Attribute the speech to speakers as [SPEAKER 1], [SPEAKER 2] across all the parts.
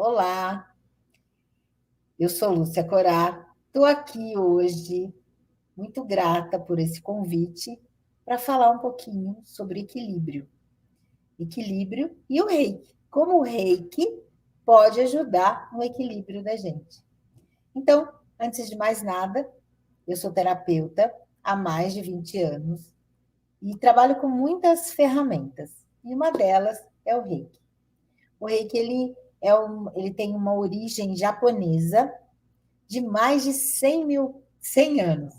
[SPEAKER 1] Olá, eu sou Lúcia Corá. Estou aqui hoje, muito grata por esse convite, para falar um pouquinho sobre equilíbrio. Equilíbrio e o reiki. Como o reiki pode ajudar no equilíbrio da gente. Então, antes de mais nada, eu sou terapeuta há mais de 20 anos e trabalho com muitas ferramentas. E uma delas é o reiki. O reiki ele tem uma origem japonesa de mais de 100 anos,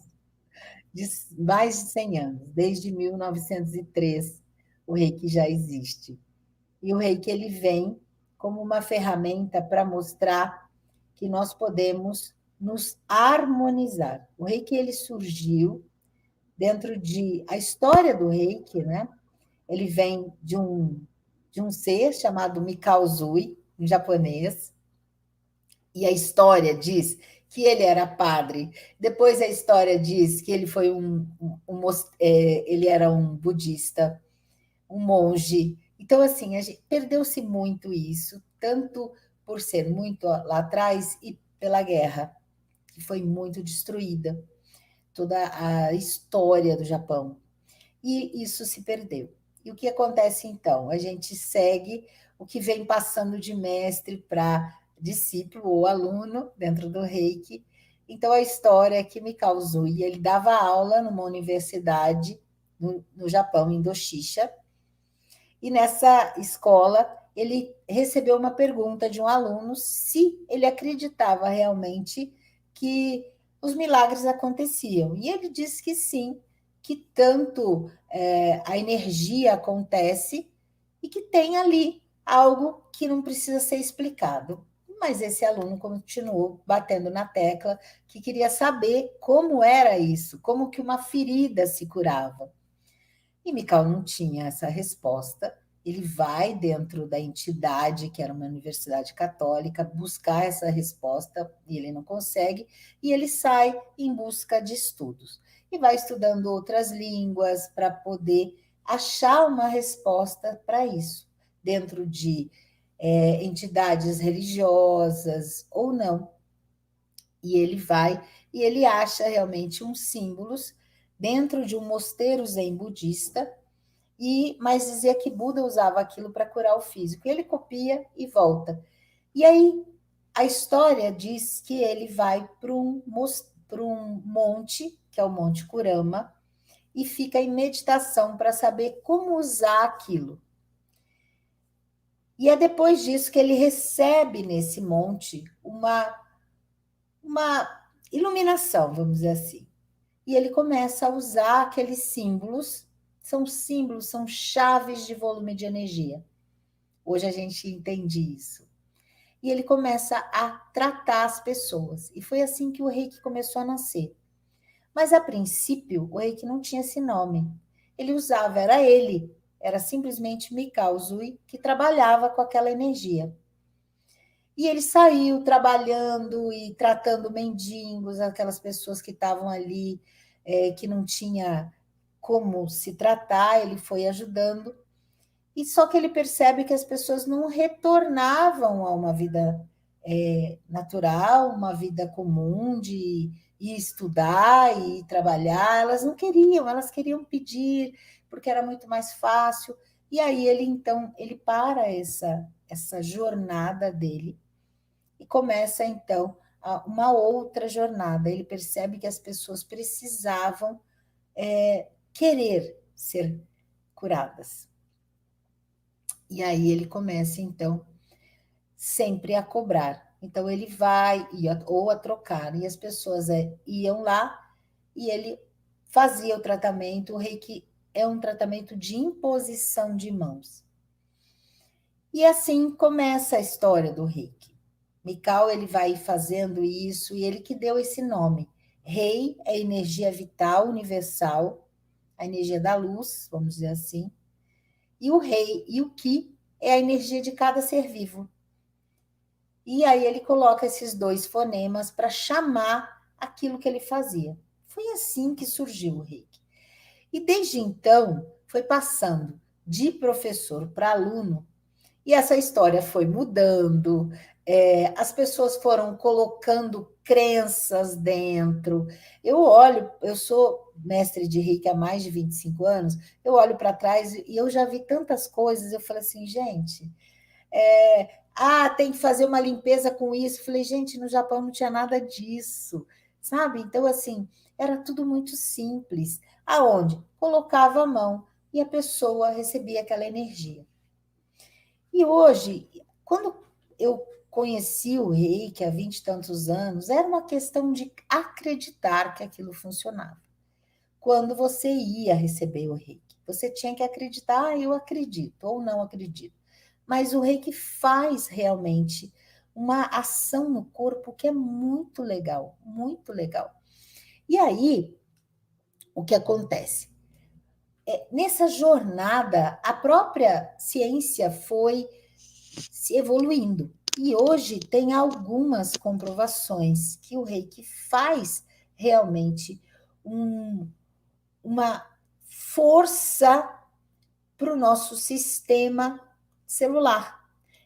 [SPEAKER 1] de mais de 100 anos, desde 1903 o reiki já existe. E o reiki ele vem como uma ferramenta para mostrar que nós podemos nos harmonizar. O reiki ele surgiu dentro de a história do reiki, né? Ele vem de um ser chamado Mikao Usui, em japonês, e a história diz que ele era padre. Depois a história diz que ele foi ele era um budista, um monge. Então, assim, perdeu-se muito isso, tanto por ser muito lá atrás e pela guerra, que foi muito destruída, toda a história do Japão. E isso se perdeu. E o que acontece então? A gente segue o que vem passando de mestre para discípulo ou aluno dentro do Reiki. Então, a história que me causou, e ele dava aula numa universidade no Japão, em Doshisha, e nessa escola ele recebeu uma pergunta de um aluno se ele acreditava realmente que os milagres aconteciam. E ele disse que sim, que tanto a energia acontece e que tem ali algo que não precisa ser explicado. Mas esse aluno continuou batendo na tecla que queria saber como era isso, como que uma ferida se curava. E Mikau não tinha essa resposta. Ele vai dentro da entidade, que era uma universidade católica, buscar essa resposta, e ele não consegue, e ele sai em busca de estudos. E vai estudando outras línguas para poder achar uma resposta para isso, dentro de entidades religiosas ou não. E ele vai e ele acha realmente uns símbolos dentro de um mosteiro zen budista, mas dizia que Buda usava aquilo para curar o físico. Ele copia e volta. E aí a história diz que ele vai para um monte, que é o Monte Kurama, e fica em meditação para saber como usar aquilo. E é depois disso que ele recebe nesse monte uma iluminação, vamos dizer assim. E ele começa a usar aqueles símbolos, são chaves de volume de energia. Hoje a gente entende isso. E ele começa a tratar as pessoas. E foi assim que o reiki começou a nascer. Mas, a princípio, o reiki não tinha esse nome. Era simplesmente Mikao Usui, que trabalhava com aquela energia. E ele saiu trabalhando e tratando mendigos, aquelas pessoas que estavam ali, que não tinha como se tratar, ele foi ajudando. E só que ele percebe que as pessoas não retornavam a uma vida natural, uma vida comum de ir estudar e trabalhar. Elas não queriam, elas queriam pedir, porque era muito mais fácil. E aí ele para essa jornada dele e começa então uma outra jornada. Ele percebe que as pessoas precisavam querer ser curadas. E aí ele começa então sempre a cobrar. Então ele vai ou a trocar, e as pessoas iam lá e ele fazia o tratamento. O reiki é um tratamento de imposição de mãos. E assim começa a história do reiki. Mikao ele vai fazendo isso, e ele que deu esse nome. Rei é energia vital universal, a energia da luz, vamos dizer assim. E o rei e o ki é a energia de cada ser vivo. E aí ele coloca esses dois fonemas para chamar aquilo que ele fazia. Foi assim que surgiu o reiki. E desde então foi passando de professor para aluno, E essa história foi mudando, as pessoas foram colocando crenças dentro. Eu olho, eu sou mestre de Reiki há mais de 25 anos, eu olho para trás e eu já vi tantas coisas, eu falo assim, gente, tem que fazer uma limpeza com isso. Eu falei, gente, no Japão não tinha nada disso, sabe? Então, assim, era tudo muito simples. Aonde? Colocava a mão e a pessoa recebia aquela energia. E hoje, quando eu conheci o Reiki há 20 e tantos anos, era uma questão de acreditar que aquilo funcionava. Quando você ia receber o Reiki, você tinha que acreditar, eu acredito, ou não acredito. Mas o Reiki faz realmente uma ação no corpo que é muito legal, muito legal. E aí, o que acontece? Nessa jornada, a própria ciência foi se evoluindo. E hoje tem algumas comprovações que o Reiki faz realmente uma força para o nosso sistema celular.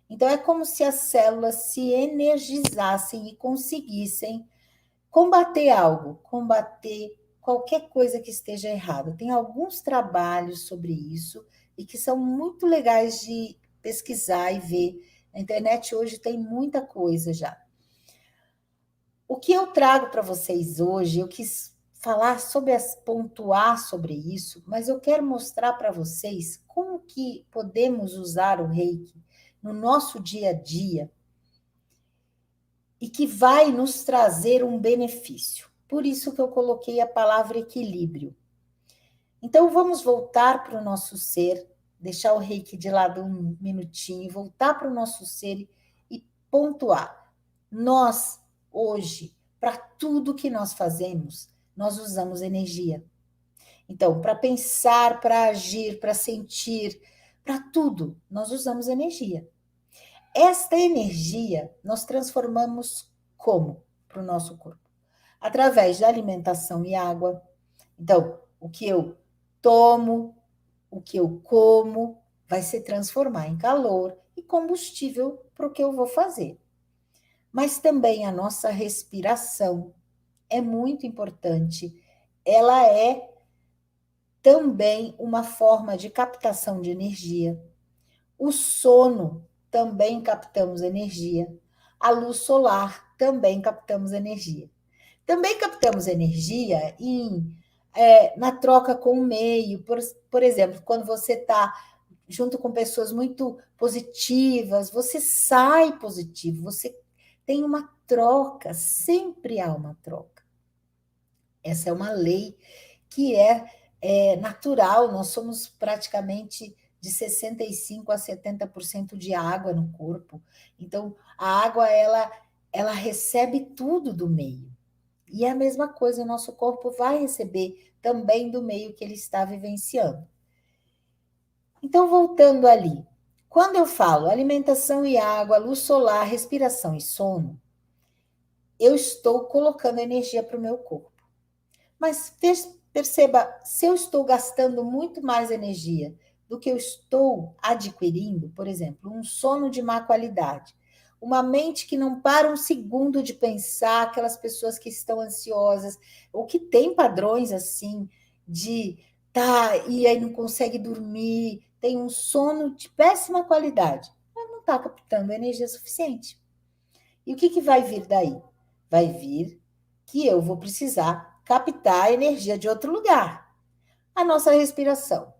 [SPEAKER 1] Então, é como se as células se energizassem e conseguissem combater algo, combater qualquer coisa que esteja errada. Tem alguns trabalhos sobre isso e que são muito legais de pesquisar e ver. A internet hoje tem muita coisa já. O que eu trago para vocês hoje, eu quis falar sobre pontuar sobre isso, mas eu quero mostrar para vocês como que podemos usar o Reiki no nosso dia a dia e que vai nos trazer um benefício. Por isso que eu coloquei a palavra equilíbrio. Então vamos voltar para o nosso ser, deixar o Reiki de lado um minutinho, voltar para o nosso ser e pontuar. Nós, hoje, para tudo que nós fazemos, nós usamos energia. Então, para pensar, para agir, para sentir, para tudo, nós usamos energia. Esta energia nós transformamos como para o nosso corpo? Através da alimentação e água. Então, o que eu tomo, o que eu como, vai se transformar em calor e combustível para o que eu vou fazer. Mas também a nossa respiração é muito importante. Ela é também uma forma de captação de energia. O sono também captamos energia. A luz solar também captamos energia. Também captamos energia na troca com o meio. Por exemplo, quando você está junto com pessoas muito positivas, você sai positivo, você tem uma troca, sempre há uma troca. Essa é uma lei que é natural, nós somos praticamente de 65% a 70% de água no corpo. Então, a água, ela recebe tudo do meio. E é a mesma coisa, o nosso corpo vai receber também do meio que ele está vivenciando. Então, voltando ali, quando eu falo alimentação e água, luz solar, respiração e sono, eu estou colocando energia para o meu corpo. Mas perceba, se eu estou gastando muito mais energia do que eu estou adquirindo, por exemplo, um sono de má qualidade, uma mente que não para um segundo de pensar, aquelas pessoas que estão ansiosas, ou que têm padrões assim, de e aí não consegue dormir, tem um sono de péssima qualidade, mas não está captando energia suficiente. E o que vai vir daí? Vai vir que eu vou precisar captar a energia de outro lugar, a nossa respiração.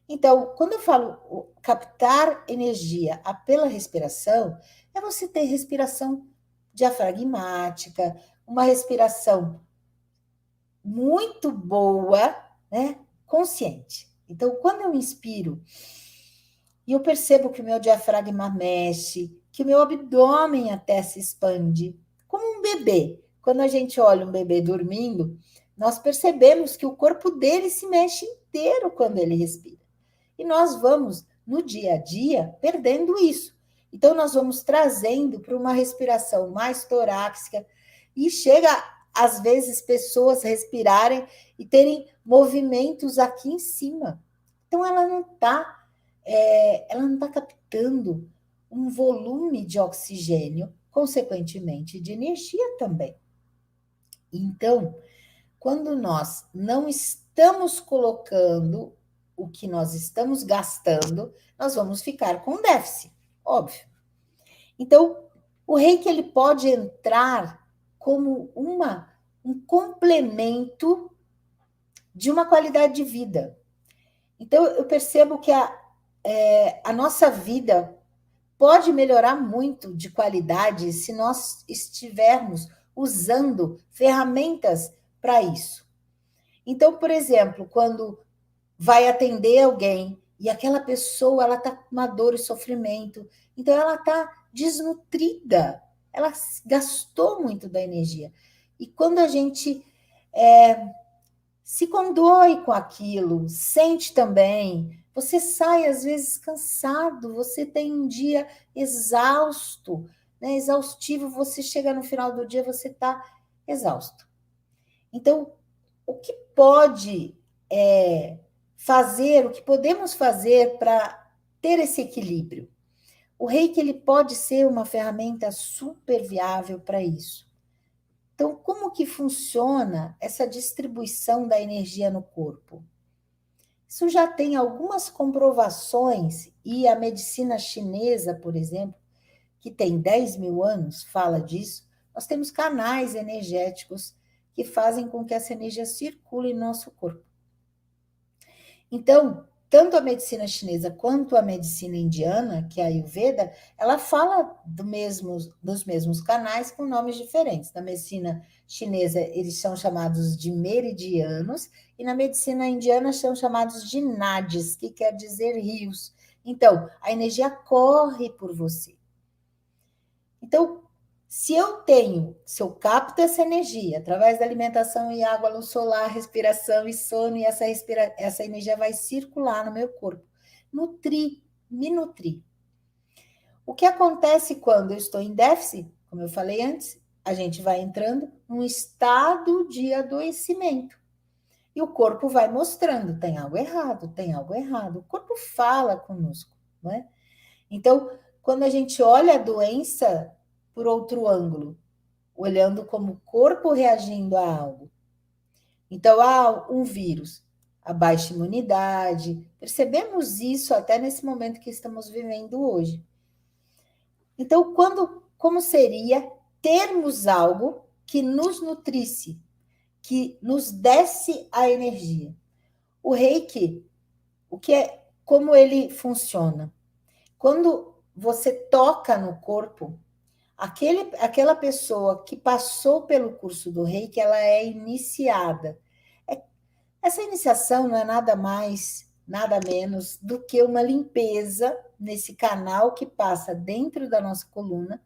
[SPEAKER 1] Então, quando eu falo captar energia pela respiração, é você ter respiração diafragmática, uma respiração muito boa, né? Consciente. Então, quando eu inspiro e eu percebo que o meu diafragma mexe, que o meu abdômen até se expande, como um bebê. Quando a gente olha um bebê dormindo, nós percebemos que o corpo dele se mexe inteiro quando ele respira. E nós vamos, no dia a dia, perdendo isso. Então, nós vamos trazendo para uma respiração mais torácica e chega, às vezes, pessoas respirarem e terem movimentos aqui em cima. Então, ela não está captando um volume de oxigênio, consequentemente de energia também. Então, quando nós não estamos colocando o que nós estamos gastando, nós vamos ficar com déficit, óbvio. Então, o reiki ele pode entrar como um complemento de uma qualidade de vida. Então, eu percebo que a nossa vida pode melhorar muito de qualidade se nós estivermos usando ferramentas para isso. Então, por exemplo, quando vai atender alguém e aquela pessoa ela está com uma dor e sofrimento, então ela está desnutrida, ela gastou muito da energia. E quando a gente se condói com aquilo, sente também, você sai às vezes cansado, você tem um dia exausto, né, exaustivo, você chega no final do dia, você está exausto. Então, o que pode fazer, o que podemos fazer para ter esse equilíbrio? O reiki ele pode ser uma ferramenta super viável para isso. Então, como que funciona essa distribuição da energia no corpo? Isso já tem algumas comprovações, e a medicina chinesa, por exemplo, que tem 10 mil anos, fala disso. Nós temos canais energéticos que fazem com que essa energia circule em nosso corpo. Então, tanto a medicina chinesa quanto a medicina indiana, que é a Ayurveda, ela fala dos mesmos canais com nomes diferentes. Na medicina chinesa, eles são chamados de meridianos, e na medicina indiana são chamados de nadis, que quer dizer rios. Então, a energia corre por você. Então, se eu capto essa energia através da alimentação e água, luz solar, respiração e sono, e essa energia vai circular no meu corpo, me nutrir. O que acontece quando eu estou em déficit, como eu falei antes, a gente vai entrando num estado de adoecimento. E o corpo vai mostrando, tem algo errado, tem algo errado. O corpo fala conosco, não é? Então, quando a gente olha a doença por outro ângulo, olhando como o corpo reagindo a algo. Então, um vírus, a baixa imunidade, percebemos isso até nesse momento que estamos vivendo hoje. Então, como seria termos algo que nos nutrisse, que nos desse a energia? O reiki, como ele funciona? Quando você toca no corpo, aquela pessoa que passou pelo curso do reiki, ela é iniciada. Essa iniciação não é nada mais, nada menos do que uma limpeza nesse canal que passa dentro da nossa coluna,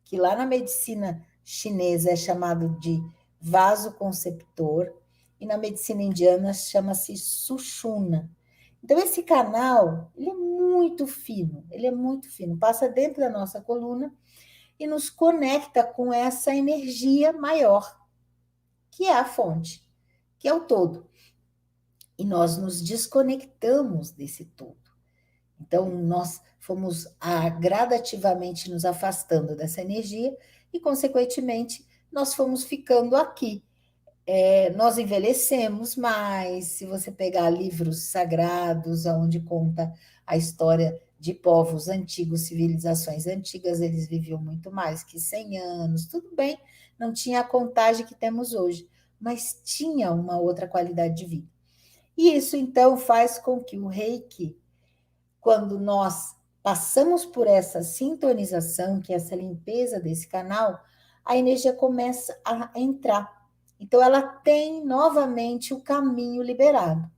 [SPEAKER 1] que lá na medicina chinesa é chamado de vasoconceptor, e na medicina indiana chama-se sushumna. Então, esse canal, ele é muito fino, passa dentro da nossa coluna e nos conecta com essa energia maior, que é a fonte, que é o todo. E nós nos desconectamos desse todo. Então, nós fomos gradativamente nos afastando dessa energia e, consequentemente, nós fomos ficando aqui. Nós envelhecemos mais. Se você pegar livros sagrados, onde conta a história de povos antigos, civilizações antigas, eles viviam muito mais que 100 anos. Tudo bem, não tinha a contagem que temos hoje, mas tinha uma outra qualidade de vida. E isso, então, faz com que o reiki, quando nós passamos por essa sintonização, que é essa limpeza desse canal, a energia começa a entrar. Então, ela tem novamente o caminho liberado.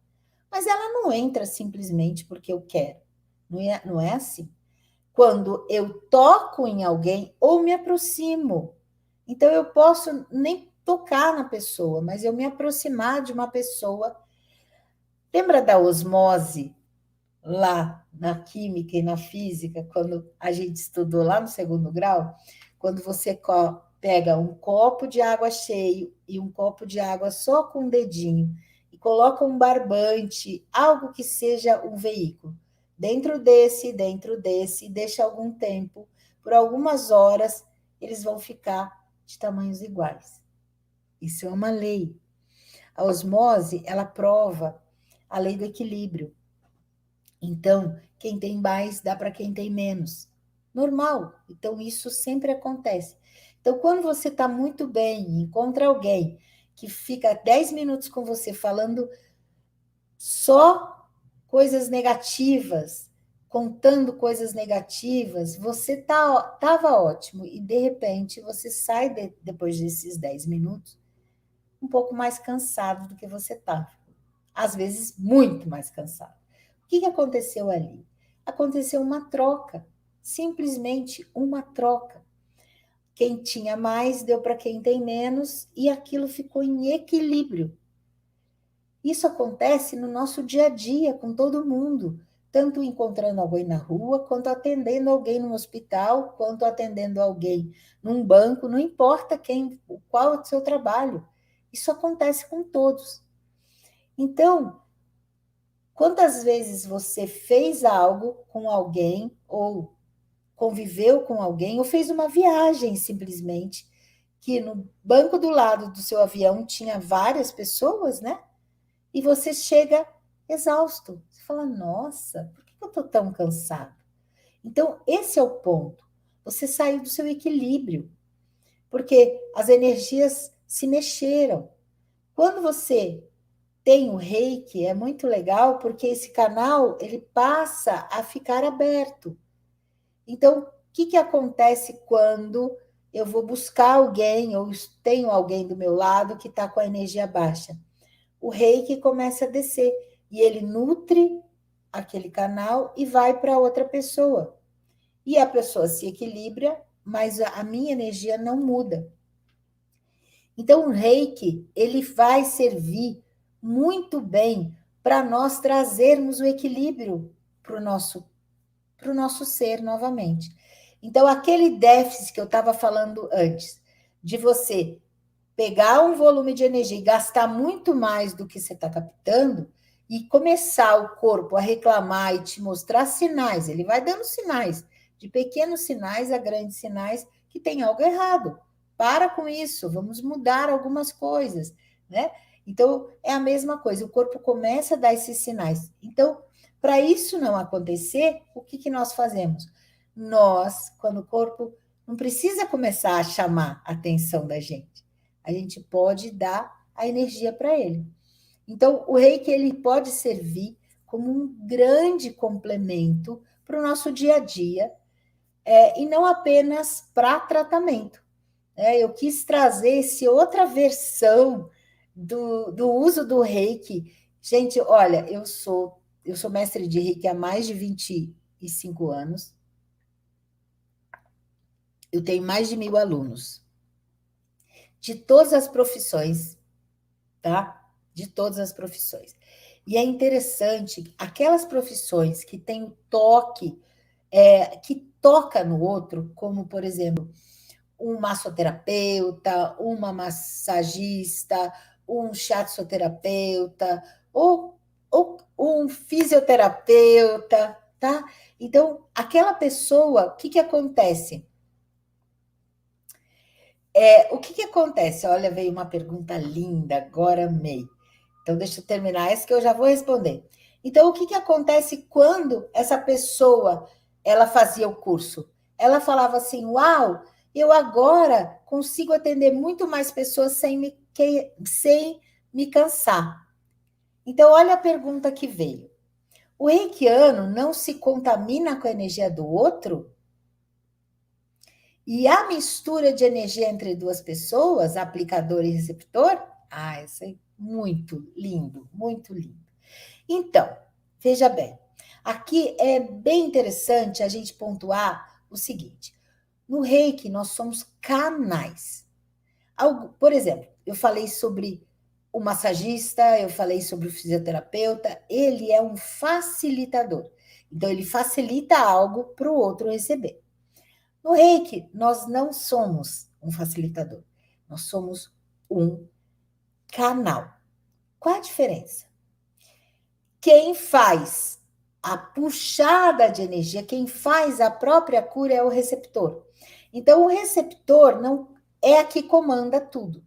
[SPEAKER 1] Mas ela não entra simplesmente porque eu quero. Não é assim. Quando eu toco em alguém ou me aproximo, então eu posso nem tocar na pessoa, mas eu me aproximar de uma pessoa. Lembra da osmose lá na química e na física, quando a gente estudou lá no segundo grau? Quando você pega um copo de água cheio e um copo de água só com um dedinho e coloca um barbante, algo que seja um veículo. dentro desse, deixa algum tempo, por algumas horas, eles vão ficar de tamanhos iguais. Isso é uma lei. A osmose, ela prova a lei do equilíbrio. Então, quem tem mais dá para quem tem menos. Normal. Então, isso sempre acontece. Então, quando você está muito bem e encontra alguém que fica 10 minutos com você falando só coisas negativas, contando coisas negativas, você estava ótimo e, de repente, você sai depois desses 10 minutos um pouco mais cansado do que você estava. Às vezes, muito mais cansado. O que aconteceu ali? Aconteceu uma troca, simplesmente uma troca. Quem tinha mais deu para quem tem menos e aquilo ficou em equilíbrio. Isso acontece no nosso dia a dia com todo mundo, tanto encontrando alguém na rua, quanto atendendo alguém no hospital, quanto atendendo alguém num banco, não importa qual é o seu trabalho. Isso acontece com todos. Então, quantas vezes você fez algo com alguém, ou conviveu com alguém, ou fez uma viagem simplesmente, que no banco do lado do seu avião tinha várias pessoas, né? E você chega exausto. Você fala, nossa, por que eu estou tão cansado? Então, esse é o ponto. Você saiu do seu equilíbrio, porque as energias se mexeram. Quando você tem o reiki, é muito legal, porque esse canal ele passa a ficar aberto. Então, o que acontece quando eu vou buscar alguém, ou tenho alguém do meu lado que está com a energia baixa? O reiki começa a descer e ele nutre aquele canal e vai para outra pessoa. E a pessoa se equilibra, mas a minha energia não muda. Então, o reiki, ele vai servir muito bem para nós trazermos o equilíbrio para o nosso ser novamente. Então, aquele déficit que eu estava falando antes, de você pegar um volume de energia e gastar muito mais do que você está captando, e começar o corpo a reclamar e te mostrar sinais, ele vai dando sinais, de pequenos sinais a grandes sinais, que tem algo errado. Para com isso, vamos mudar algumas coisas, né? Então, é a mesma coisa, o corpo começa a dar esses sinais. Então, para isso não acontecer, o que nós fazemos? Nós, quando o corpo não precisa começar a chamar a atenção da gente, a gente pode dar a energia para ele. Então, o reiki ele pode servir como um grande complemento para o nosso dia a dia, e não apenas para tratamento. Eu quis trazer essa outra versão do uso do reiki. Gente, olha, eu sou mestre de reiki há mais de 25 anos. Eu tenho mais de 1.000 alunos, de todas as profissões, tá? De todas as profissões. E é interessante, aquelas profissões que têm o toque, que toca no outro, como, por exemplo, um massoterapeuta, uma massagista, um shiatsu-terapeuta, ou um fisioterapeuta, tá? Então, aquela pessoa, o que acontece? O que acontece? Olha, veio uma pergunta linda, agora amei. Então, deixa eu terminar essa que eu já vou responder. Então, o que acontece quando essa pessoa ela fazia o curso? Ela falava assim: Uau, eu agora consigo atender muito mais pessoas sem me cansar. Então, olha a pergunta que veio. O reikiano não se contamina com a energia do outro? E a mistura de energia entre duas pessoas, aplicador e receptor? Ah, isso é muito lindo, muito lindo. Então, veja bem, aqui é bem interessante a gente pontuar o seguinte: no reiki, nós somos canais. Por exemplo, eu falei sobre o massagista, eu falei sobre o fisioterapeuta, ele é um facilitador. Então, ele facilita algo para o outro receber. No reiki, nós não somos um facilitador, nós somos um canal. Qual a diferença? Quem faz a puxada de energia, quem faz a própria cura é o receptor. Então, o receptor não é a que comanda tudo.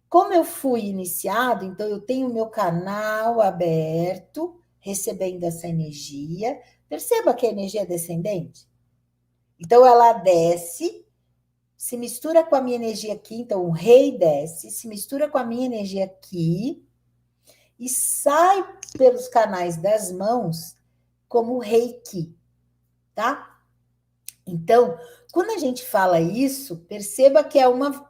[SPEAKER 1] Como eu fui iniciado, então eu tenho o meu canal aberto, recebendo essa energia. Perceba que a energia é descendente. Então, ela desce, se mistura com a minha energia aqui. Então, o rei desce, se mistura com a minha energia aqui e sai pelos canais das mãos como reiki, tá? Então, quando a gente fala isso, perceba que é uma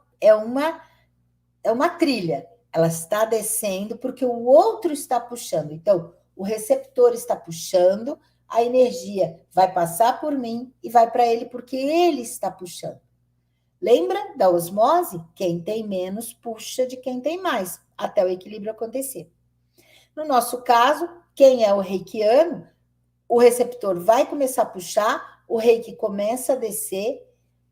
[SPEAKER 1] trilha. Ela está descendo porque o outro está puxando. Então, o receptor está puxando, a energia vai passar por mim e vai para ele porque ele está puxando. Lembra da osmose? Quem tem menos puxa de quem tem mais, até o equilíbrio acontecer. No nosso caso, quem é o reikiano, o receptor vai começar a puxar, o reiki começa a descer,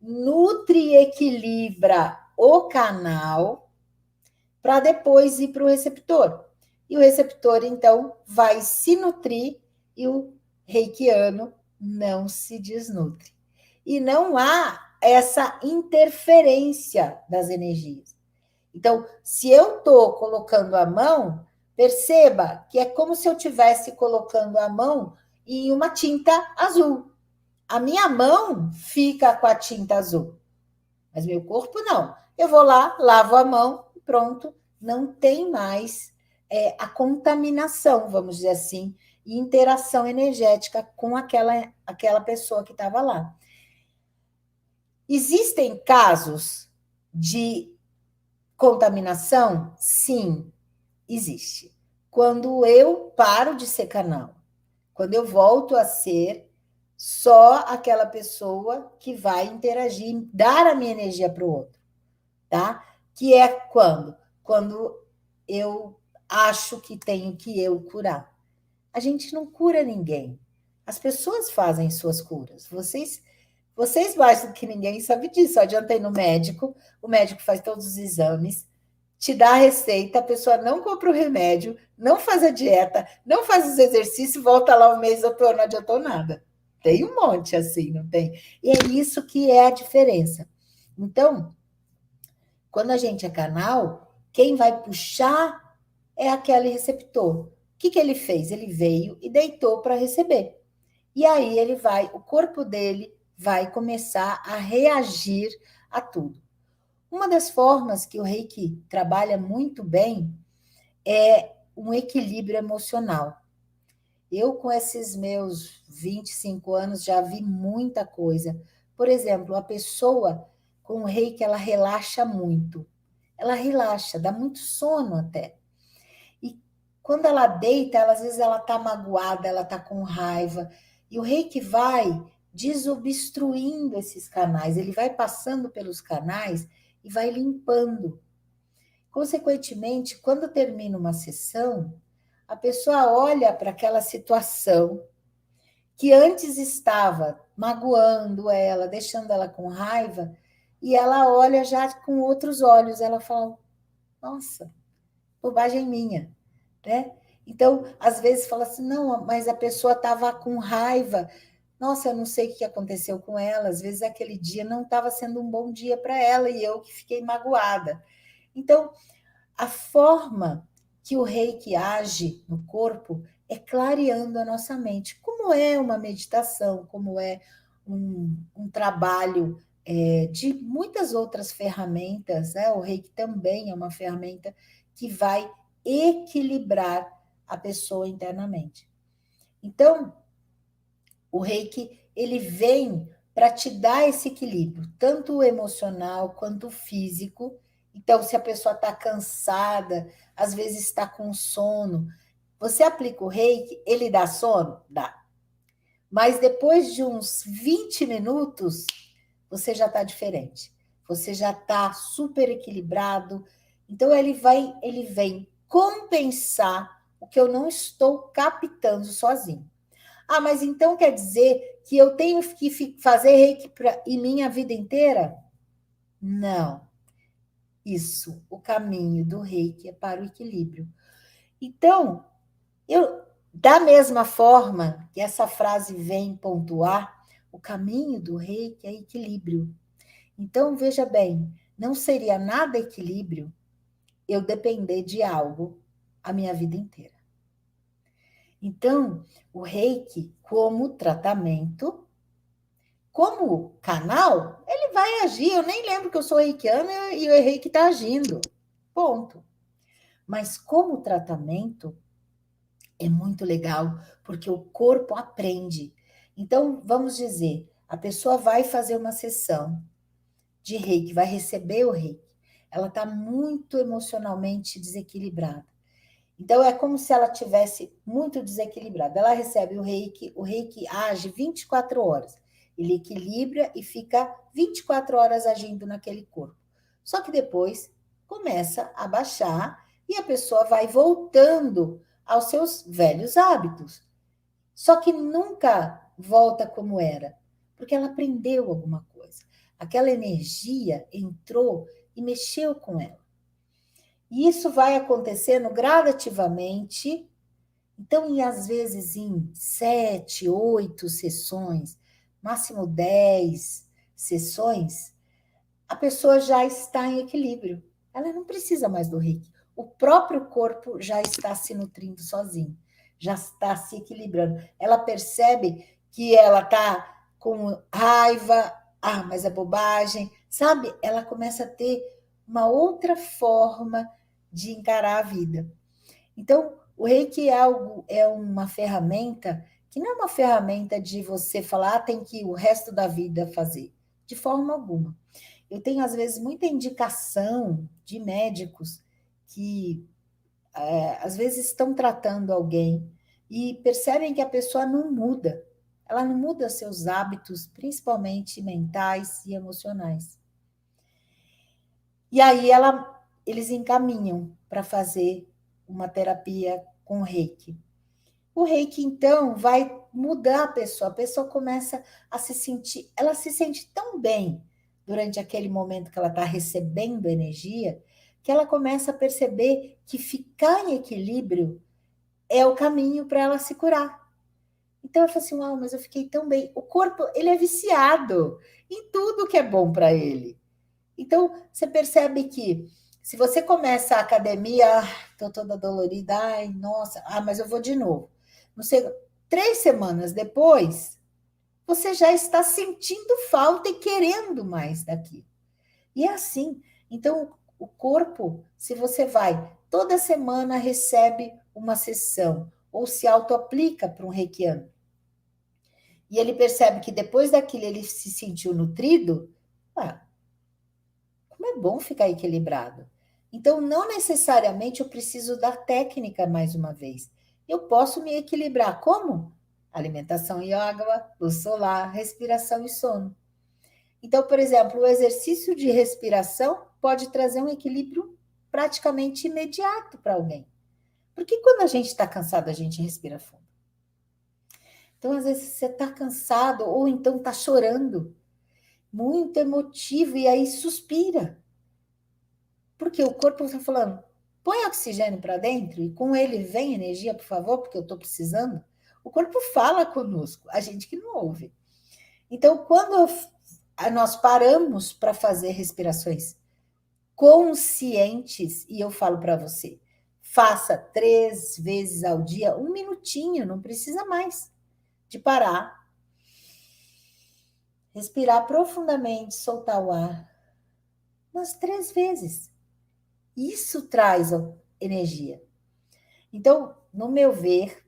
[SPEAKER 1] nutre e equilibra o canal para depois ir para o receptor. E o receptor, então, vai se nutrir e o reikiano não se desnutre. E não há essa interferência das energias. Então, se eu estou colocando a mão, perceba que é como se eu estivesse colocando a mão em uma tinta azul. A minha mão fica com a tinta azul, mas meu corpo não. Eu vou lá, lavo a mão e pronto, não tem mais a contaminação, vamos dizer assim, e interação energética com aquela pessoa que estava lá. Existem casos de contaminação? Sim, existe. Quando eu paro de ser canal, quando eu volto a ser só aquela pessoa que vai interagir, dar a minha energia para o outro, tá? Que é quando? Quando eu acho que tenho que eu curar. A gente não cura ninguém. As pessoas fazem suas curas. Vocês mais do que ninguém sabem disso. Eu adiantei no médico, o médico faz todos os exames, te dá a receita, a pessoa não compra o remédio, não faz a dieta, não faz os exercícios, volta lá um mês, doutor, não adiantou nada. Tem um monte assim, não tem? E é isso que é a diferença. Então, quando a gente é canal, quem vai puxar é aquele receptor. O que ele fez? Ele veio e deitou para receber. E aí o corpo dele vai começar a reagir a tudo. Uma das formas que o Reiki trabalha muito bem é um equilíbrio emocional. Eu, com esses meus 25 anos, já vi muita coisa. Por exemplo, a pessoa com o Reiki, ela relaxa muito. Ela relaxa, dá muito sono até. E quando ela deita, às vezes ela está magoada, ela está com raiva. E o reiki vai desobstruindo esses canais, ele vai passando pelos canais e vai limpando. Consequentemente, quando termina uma sessão, a pessoa olha para aquela situação que antes estava magoando ela, deixando ela com raiva, e ela olha já com outros olhos. Ela fala: nossa, bobagem minha, né? Então, às vezes fala assim, não, mas a pessoa estava com raiva. Nossa, eu não sei o que aconteceu com ela. Às vezes aquele dia não estava sendo um bom dia para ela e eu que fiquei magoada. Então, a forma que o reiki age no corpo é clareando a nossa mente, como é uma meditação, como é um trabalho de muitas outras ferramentas, né? O reiki também é uma ferramenta que vai equilibrar a pessoa internamente. Então, o reiki, ele vem para te dar esse equilíbrio, tanto o emocional quanto o físico. Então, se a pessoa está cansada, às vezes está com sono, você aplica o reiki, ele dá sono? Dá. Mas depois de uns 20 minutos, você já está diferente. Você já está super equilibrado. Então, ele vem compensar o que eu não estou captando sozinho. Ah, mas então quer dizer que eu tenho que fazer reiki em minha vida inteira? Não. Isso, o caminho do reiki é para o equilíbrio. Então, Da mesma forma que essa frase vem pontuar, o caminho do reiki é equilíbrio. Então, veja bem, não seria nada equilíbrio eu depender de algo a minha vida inteira. Então, o reiki, como tratamento, como canal, ele vai agir. Eu nem lembro que eu sou reikiana e o reiki está agindo. Ponto. Mas como tratamento, é muito legal, porque o corpo aprende. Então, vamos dizer, a pessoa vai fazer uma sessão de reiki, vai receber o reiki. Ela está muito emocionalmente desequilibrada. Então, é como se ela tivesse muito desequilibrada. Ela recebe o reiki age 24 horas. Ele equilibra e fica 24 horas agindo naquele corpo. Só que depois começa a baixar e a pessoa vai voltando aos seus velhos hábitos. Só que nunca volta como era, porque ela aprendeu alguma coisa. Aquela energia entrou e mexeu com ela. E isso vai acontecendo gradativamente. Então, às vezes, em 7, 8 sessões, máximo 10 sessões, a pessoa já está em equilíbrio. Ela não precisa mais do reiki. O próprio corpo já está se nutrindo sozinho, já está se equilibrando. Ela percebe que ela está com raiva, mas é bobagem, sabe? Ela começa a ter uma outra forma de encarar a vida. Então, o reiki é uma ferramenta que não é uma ferramenta de você falar, tem que o resto da vida fazer. De forma alguma. Eu tenho, às vezes, muita indicação de médicos que, às vezes, estão tratando alguém e percebem que a pessoa não muda. Ela não muda seus hábitos, principalmente mentais e emocionais. E aí eles encaminham para fazer uma terapia com reiki. O reiki, então, vai mudar a pessoa começa a se sentir, ela se sente tão bem durante aquele momento que ela está recebendo energia, que ela começa a perceber que ficar em equilíbrio é o caminho para ela se curar. Então eu falo assim, uau, mas eu fiquei tão bem. O corpo, ele é viciado em tudo que é bom para ele. Então, você percebe que se você começa a academia, estou toda dolorida, ai, nossa, mas eu vou de novo. Não sei, 3 semanas depois, você já está sentindo falta e querendo mais daqui. E é assim. Então, o corpo, se você vai toda semana, recebe uma sessão ou se auto-aplica para um reikiano, e ele percebe que depois daquilo ele se sentiu nutrido, ah, como é bom ficar equilibrado. Então, não necessariamente eu preciso da técnica mais uma vez. Eu posso me equilibrar. Como? Alimentação e água, luz solar, respiração e sono. Então, por exemplo, o exercício de respiração pode trazer um equilíbrio praticamente imediato para alguém. Porque quando a gente está cansado, a gente respira fundo. Então, às vezes, você está cansado ou então está chorando, muito emotivo, e aí suspira. Porque o corpo está falando, põe oxigênio para dentro e com ele vem energia, por favor, porque eu estou precisando. O corpo fala conosco, a gente que não ouve. Então, quando nós paramos para fazer respirações conscientes, e eu falo para você, faça 3 vezes ao dia, 1 minutinho, não precisa mais, de parar, respirar profundamente, soltar o ar, umas 3 vezes. Isso traz energia. Então, no meu ver,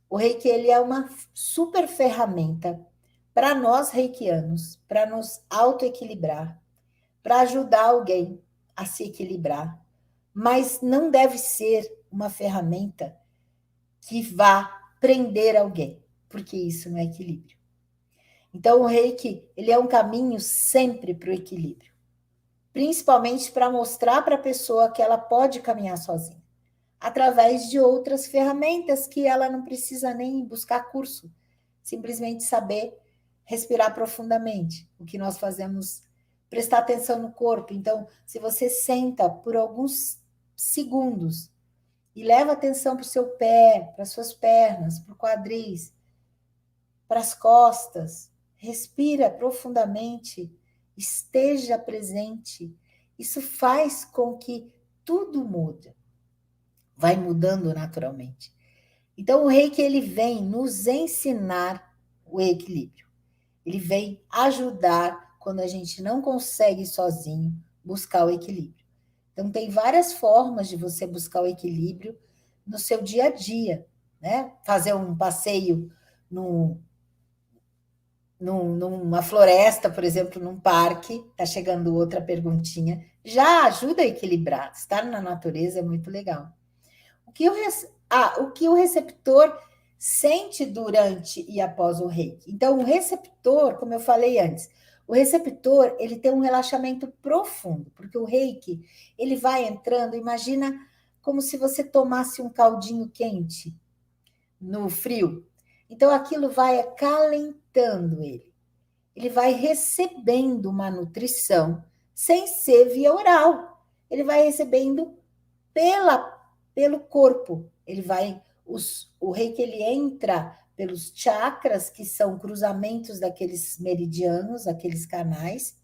[SPEAKER 1] o reiki ele é uma super ferramenta para nós reikianos, para nos autoequilibrar, para ajudar alguém a se equilibrar, mas não deve ser uma ferramenta que vá prender alguém, porque isso não é equilíbrio. Então, o reiki ele é um caminho sempre para o equilíbrio, principalmente para mostrar para a pessoa que ela pode caminhar sozinha, através de outras ferramentas que ela não precisa nem buscar curso, simplesmente saber respirar profundamente. O que nós fazemos, prestar atenção no corpo. Então, se você senta por alguns segundos e leva atenção para o seu pé, para as suas pernas, para o quadris, para as costas. Respira profundamente, esteja presente. Isso faz com que tudo mude, vai mudando naturalmente. Então, o Reiki ele vem nos ensinar o equilíbrio. Ele vem ajudar quando a gente não consegue sozinho buscar o equilíbrio. Então, tem várias formas de você buscar o equilíbrio no seu dia a dia, né? Fazer um passeio num, numa floresta, por exemplo, num parque, tá chegando outra perguntinha, já ajuda a equilibrar. Estar na natureza é muito legal. O que o receptor sente durante e após o reiki. Então, o receptor, como eu falei antes, o receptor ele tem um relaxamento profundo, porque o reiki ele vai entrando, imagina como se você tomasse um caldinho quente no frio. Então, aquilo vai acalentando ele. Ele vai recebendo uma nutrição sem ser via oral. Ele vai recebendo pelo corpo. Ele vai o reiki ele entra pelos chakras, que são cruzamentos daqueles meridianos, aqueles canais.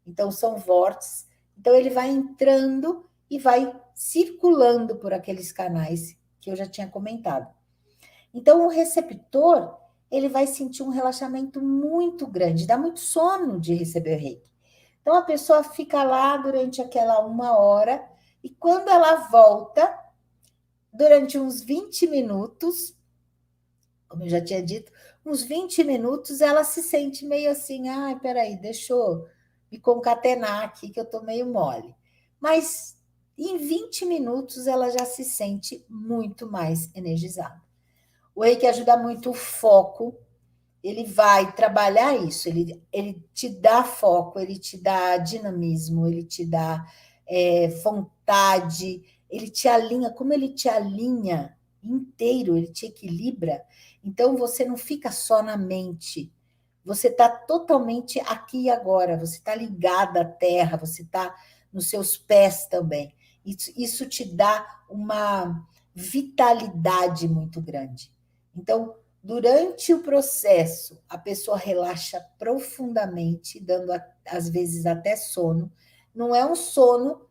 [SPEAKER 1] Então são vórtices. Então ele vai entrando e vai circulando por aqueles canais que eu já tinha comentado. Então o receptor, ele vai sentir um relaxamento muito grande, dá muito sono de receber o reiki. Então a pessoa fica lá durante aquela 1 hora e quando ela volta, durante uns 20 minutos, como eu já tinha dito, uns 20 minutos ela se sente meio assim, ai, peraí, deixa eu me concatenar aqui que eu tô meio mole. Mas em 20 minutos ela já se sente muito mais energizada. O Reiki ajuda muito o foco, ele vai trabalhar isso, ele te dá foco, ele te dá dinamismo, ele te dá vontade, ele te alinha, como ele te alinha inteiro, ele te equilibra, então você não fica só na mente, você está totalmente aqui e agora, você está ligada à terra, você está nos seus pés também. Isso te dá uma vitalidade muito grande. Então, durante o processo, a pessoa relaxa profundamente, dando às vezes até sono. Não é um sono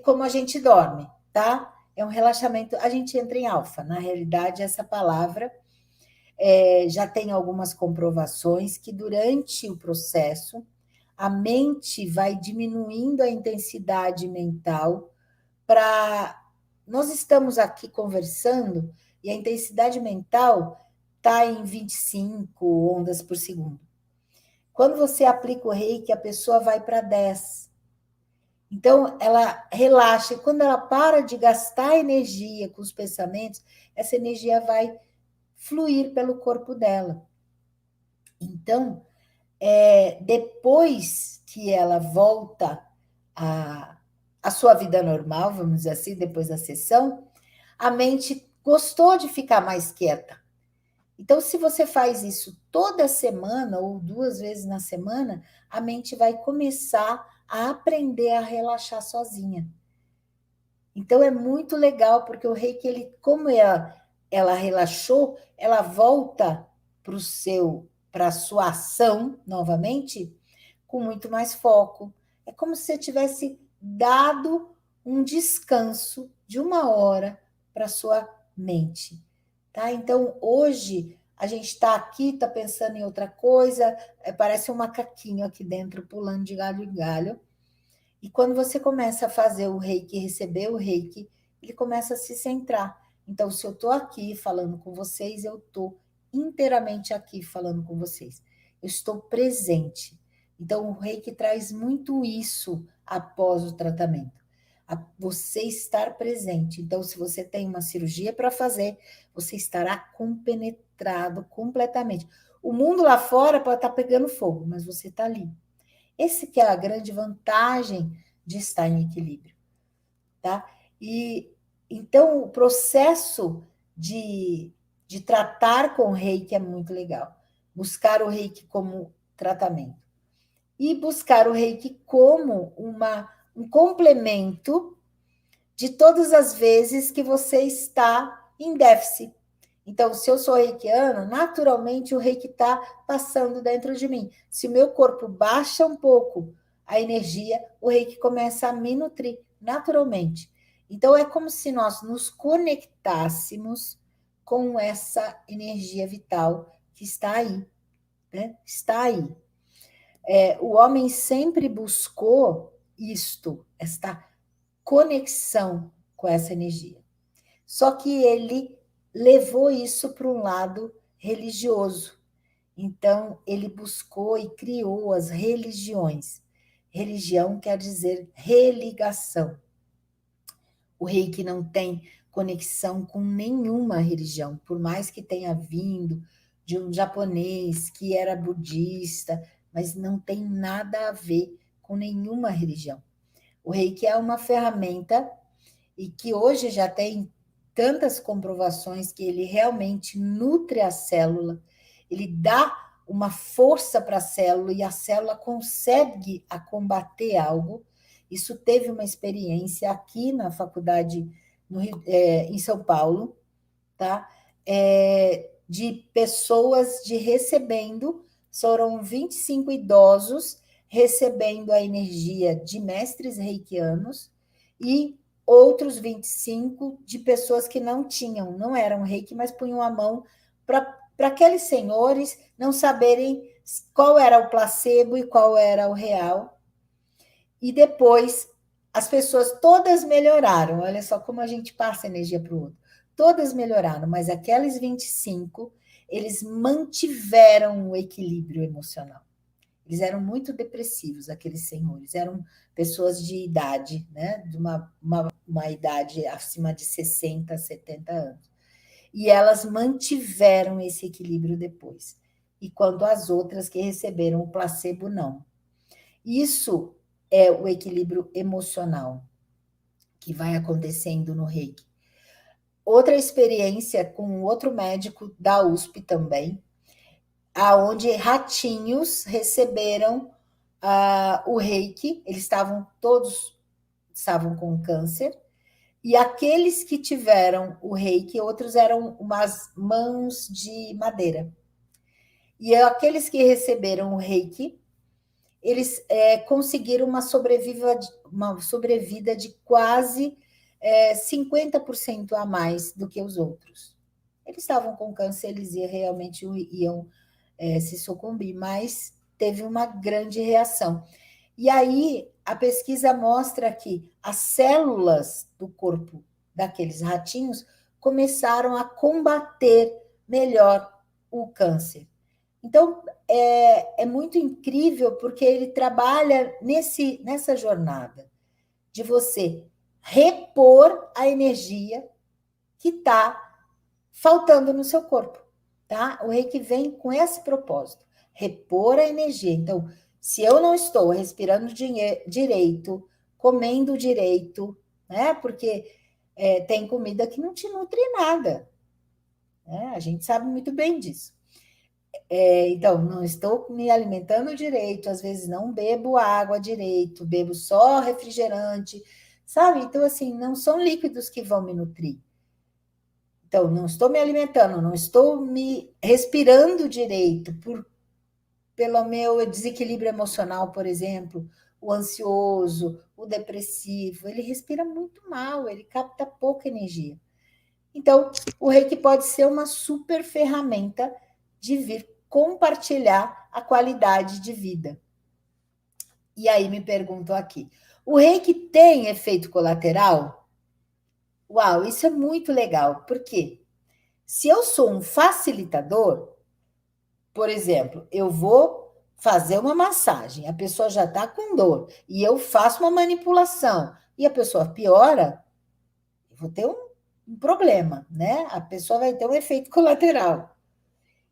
[SPEAKER 1] como a gente dorme, tá? É um relaxamento. A gente entra em alfa. Na realidade, essa palavra já tem algumas comprovações que durante o processo a mente vai diminuindo a intensidade mental para. Nós estamos aqui conversando e a intensidade mental está em 25 ondas por segundo. Quando você aplica o reiki, a pessoa vai para 10. Então, ela relaxa. E quando ela para de gastar energia com os pensamentos, essa energia vai fluir pelo corpo dela. Então, depois que ela volta à sua vida normal, vamos dizer assim, depois da sessão, a mente gostou de ficar mais quieta. Então, se você faz isso toda semana ou 2 vezes na semana, a mente vai começar a aprender a relaxar sozinha. Então, é muito legal, porque o reiki, como ela relaxou, ela volta para a sua ação novamente com muito mais foco. É como se você tivesse dado um descanso de 1 hora para a sua mente. Tá? Então, hoje, a gente está aqui, está pensando em outra coisa, parece um macaquinho aqui dentro, pulando de galho em galho. E quando você começa a fazer o reiki, receber o reiki, ele começa a se centrar. Então, se eu estou aqui falando com vocês, eu estou inteiramente aqui falando com vocês. Eu estou presente. Então, o reiki traz muito isso após o tratamento. Você estar presente. Então, se você tem uma cirurgia para fazer, você estará compenetrado completamente. O mundo lá fora pode estar pegando fogo, mas você está ali. Esse que é a grande vantagem de estar em equilíbrio, tá? E então o processo de tratar com o reiki é muito legal. Buscar o reiki como tratamento. E buscar o reiki como um complemento de todas as vezes que você está em déficit. Então, se eu sou reikiana, naturalmente o reiki está passando dentro de mim. Se o meu corpo baixa um pouco a energia, o reiki começa a me nutrir naturalmente. Então, é como se nós nos conectássemos com essa energia vital que está aí, né? Está aí. O homem sempre buscou isto, esta conexão com essa energia. Só que ele levou isso para um lado religioso. Então, ele buscou e criou as religiões. Religião quer dizer religação. O reiki não tem conexão com nenhuma religião, por mais que tenha vindo de um japonês que era budista, mas não tem nada a ver com nenhuma religião. O reiki é uma ferramenta e que hoje já tem tantas comprovações que ele realmente nutre a célula, ele dá uma força para a célula e a célula consegue a combater algo. Isso teve uma experiência aqui na faculdade em São Paulo, tá? De pessoas recebendo, foram 25 idosos recebendo a energia de mestres reikianos e outros 25 de pessoas que não eram reiki, mas punham a mão para aqueles senhores não saberem qual era o placebo e qual era o real. E depois as pessoas todas melhoraram. Olha só como a gente passa energia para o outro. Todas melhoraram, mas aqueles 25, eles mantiveram o equilíbrio emocional. Eles eram muito depressivos, aqueles senhores. Eram pessoas de idade, né? De uma idade acima de 60, 70 anos. E elas mantiveram esse equilíbrio depois. E quanto às outras que receberam o placebo, não. Isso é o equilíbrio emocional que vai acontecendo no reiki. Outra experiência com outro médico da USP também, aonde ratinhos receberam o reiki, eles todos estavam com câncer, e aqueles que tiveram o reiki, outros eram umas mãos de madeira. E aqueles que receberam o reiki, eles conseguiram uma sobrevida de quase 50% a mais do que os outros. Eles estavam com câncer, eles realmente iam se sucumbir, mas teve uma grande reação. E aí, a pesquisa mostra que as células do corpo daqueles ratinhos começaram a combater melhor o câncer. Então, é muito incrível porque ele trabalha nessa jornada de você repor a energia que está faltando no seu corpo, tá? O reiki vem com esse propósito, repor a energia. Então, se eu não estou respirando direito, comendo direito, né? Porque tem comida que não te nutre nada, né? A gente sabe muito bem disso. Então, não estou me alimentando direito, às vezes não bebo água direito, bebo só refrigerante, sabe? Então, assim, não são líquidos que vão me nutrir. Então, não estou me alimentando, não estou me respirando direito pelo meu desequilíbrio emocional, por exemplo, o ansioso, o depressivo, ele respira muito mal, ele capta pouca energia. Então, o reiki pode ser uma super ferramenta de vir compartilhar a qualidade de vida. E aí me pergunto aqui, o reiki tem efeito colateral? Uau, isso é muito legal, porque se eu sou um facilitador, por exemplo, eu vou fazer uma massagem, a pessoa já está com dor, e eu faço uma manipulação, e a pessoa piora, eu vou ter um problema, né? A pessoa vai ter um efeito colateral.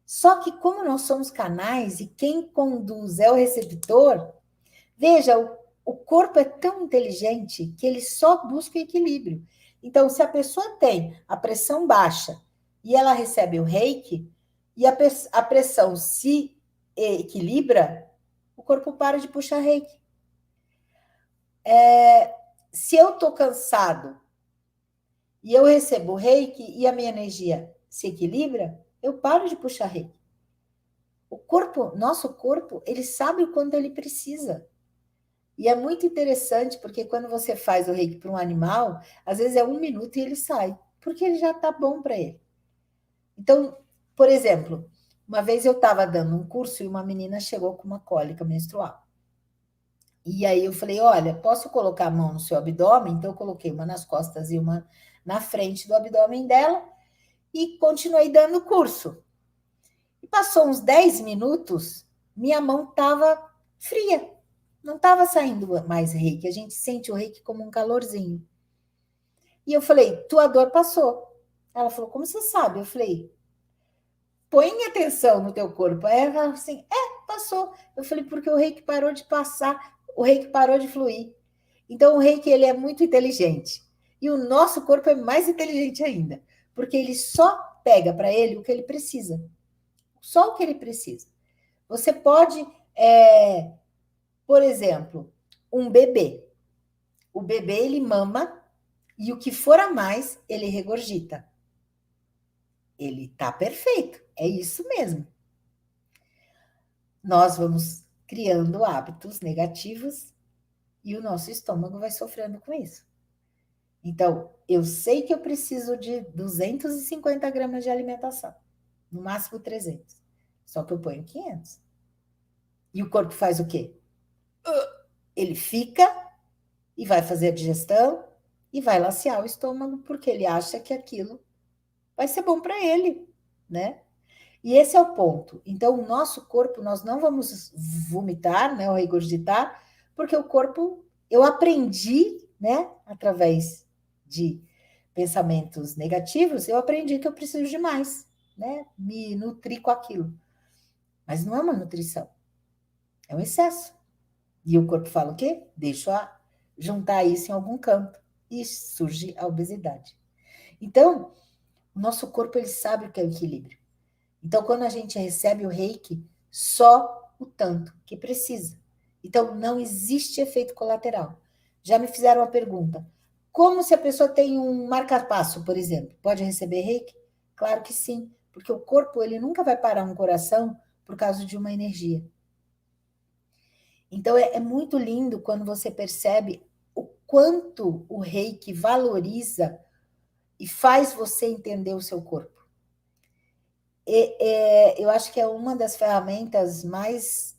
[SPEAKER 1] Só que como nós somos canais e quem conduz é o receptor, veja, o corpo é tão inteligente que ele só busca equilíbrio. Então, se a pessoa tem a pressão baixa e ela recebe o reiki, e a pressão se equilibra, o corpo para de puxar reiki. Se eu estou cansado e eu recebo o reiki e a minha energia se equilibra, eu paro de puxar reiki. O corpo, nosso corpo, ele sabe o quanto ele precisa. E é muito interessante, porque quando você faz o reiki para um animal, às vezes é 1 minuto e ele sai, porque ele já está bom para ele. Então, por exemplo, uma vez eu estava dando um curso e uma menina chegou com uma cólica menstrual. E aí eu falei, olha, posso colocar a mão no seu abdômen? Então eu coloquei uma nas costas e uma na frente do abdômen dela e continuei dando o curso. E passou uns 10 minutos, minha mão estava fria, não estava saindo mais reiki. A gente sente o reiki como um calorzinho. E eu falei, tua dor passou. Ela falou, como você sabe? Eu falei, põe atenção no teu corpo. Aí ela falou assim, passou. Eu falei, porque o reiki parou de passar, o reiki parou de fluir. Então o reiki ele é muito inteligente. E o nosso corpo é mais inteligente ainda, porque ele só pega para ele o que ele precisa. Só o que ele precisa. Você pode, por exemplo, um bebê. O bebê ele mama e o que for a mais ele regurgita. Ele está perfeito. É isso mesmo. Nós vamos criando hábitos negativos e o nosso estômago vai sofrendo com isso. Então, eu sei que eu preciso de 250 gramas de alimentação, no máximo 300. Só que eu ponho 500. E o corpo faz o quê? Ele fica e vai fazer a digestão e vai lacear o estômago porque ele acha que aquilo vai ser bom para ele, né? E esse é o ponto. Então, o nosso corpo, nós não vamos vomitar, né, ou regurgitar, porque o corpo, eu aprendi, né, através de pensamentos negativos, eu aprendi que eu preciso de mais, né, me nutrir com aquilo. Mas não é uma nutrição, é um excesso. E o corpo fala o quê? Deixa eu juntar isso em algum canto e surge a obesidade. Então, o nosso corpo, ele sabe o que é o equilíbrio. Então, quando a gente recebe o reiki, só o tanto que precisa. Então, não existe efeito colateral. Já me fizeram uma pergunta: como se a pessoa tem um marca-passo, por exemplo, pode receber reiki? Claro que sim, porque o corpo ele nunca vai parar um coração por causa de uma energia. Então, é muito lindo quando você percebe o quanto o reiki valoriza e faz você entender o seu corpo. Eu acho que é uma das ferramentas mais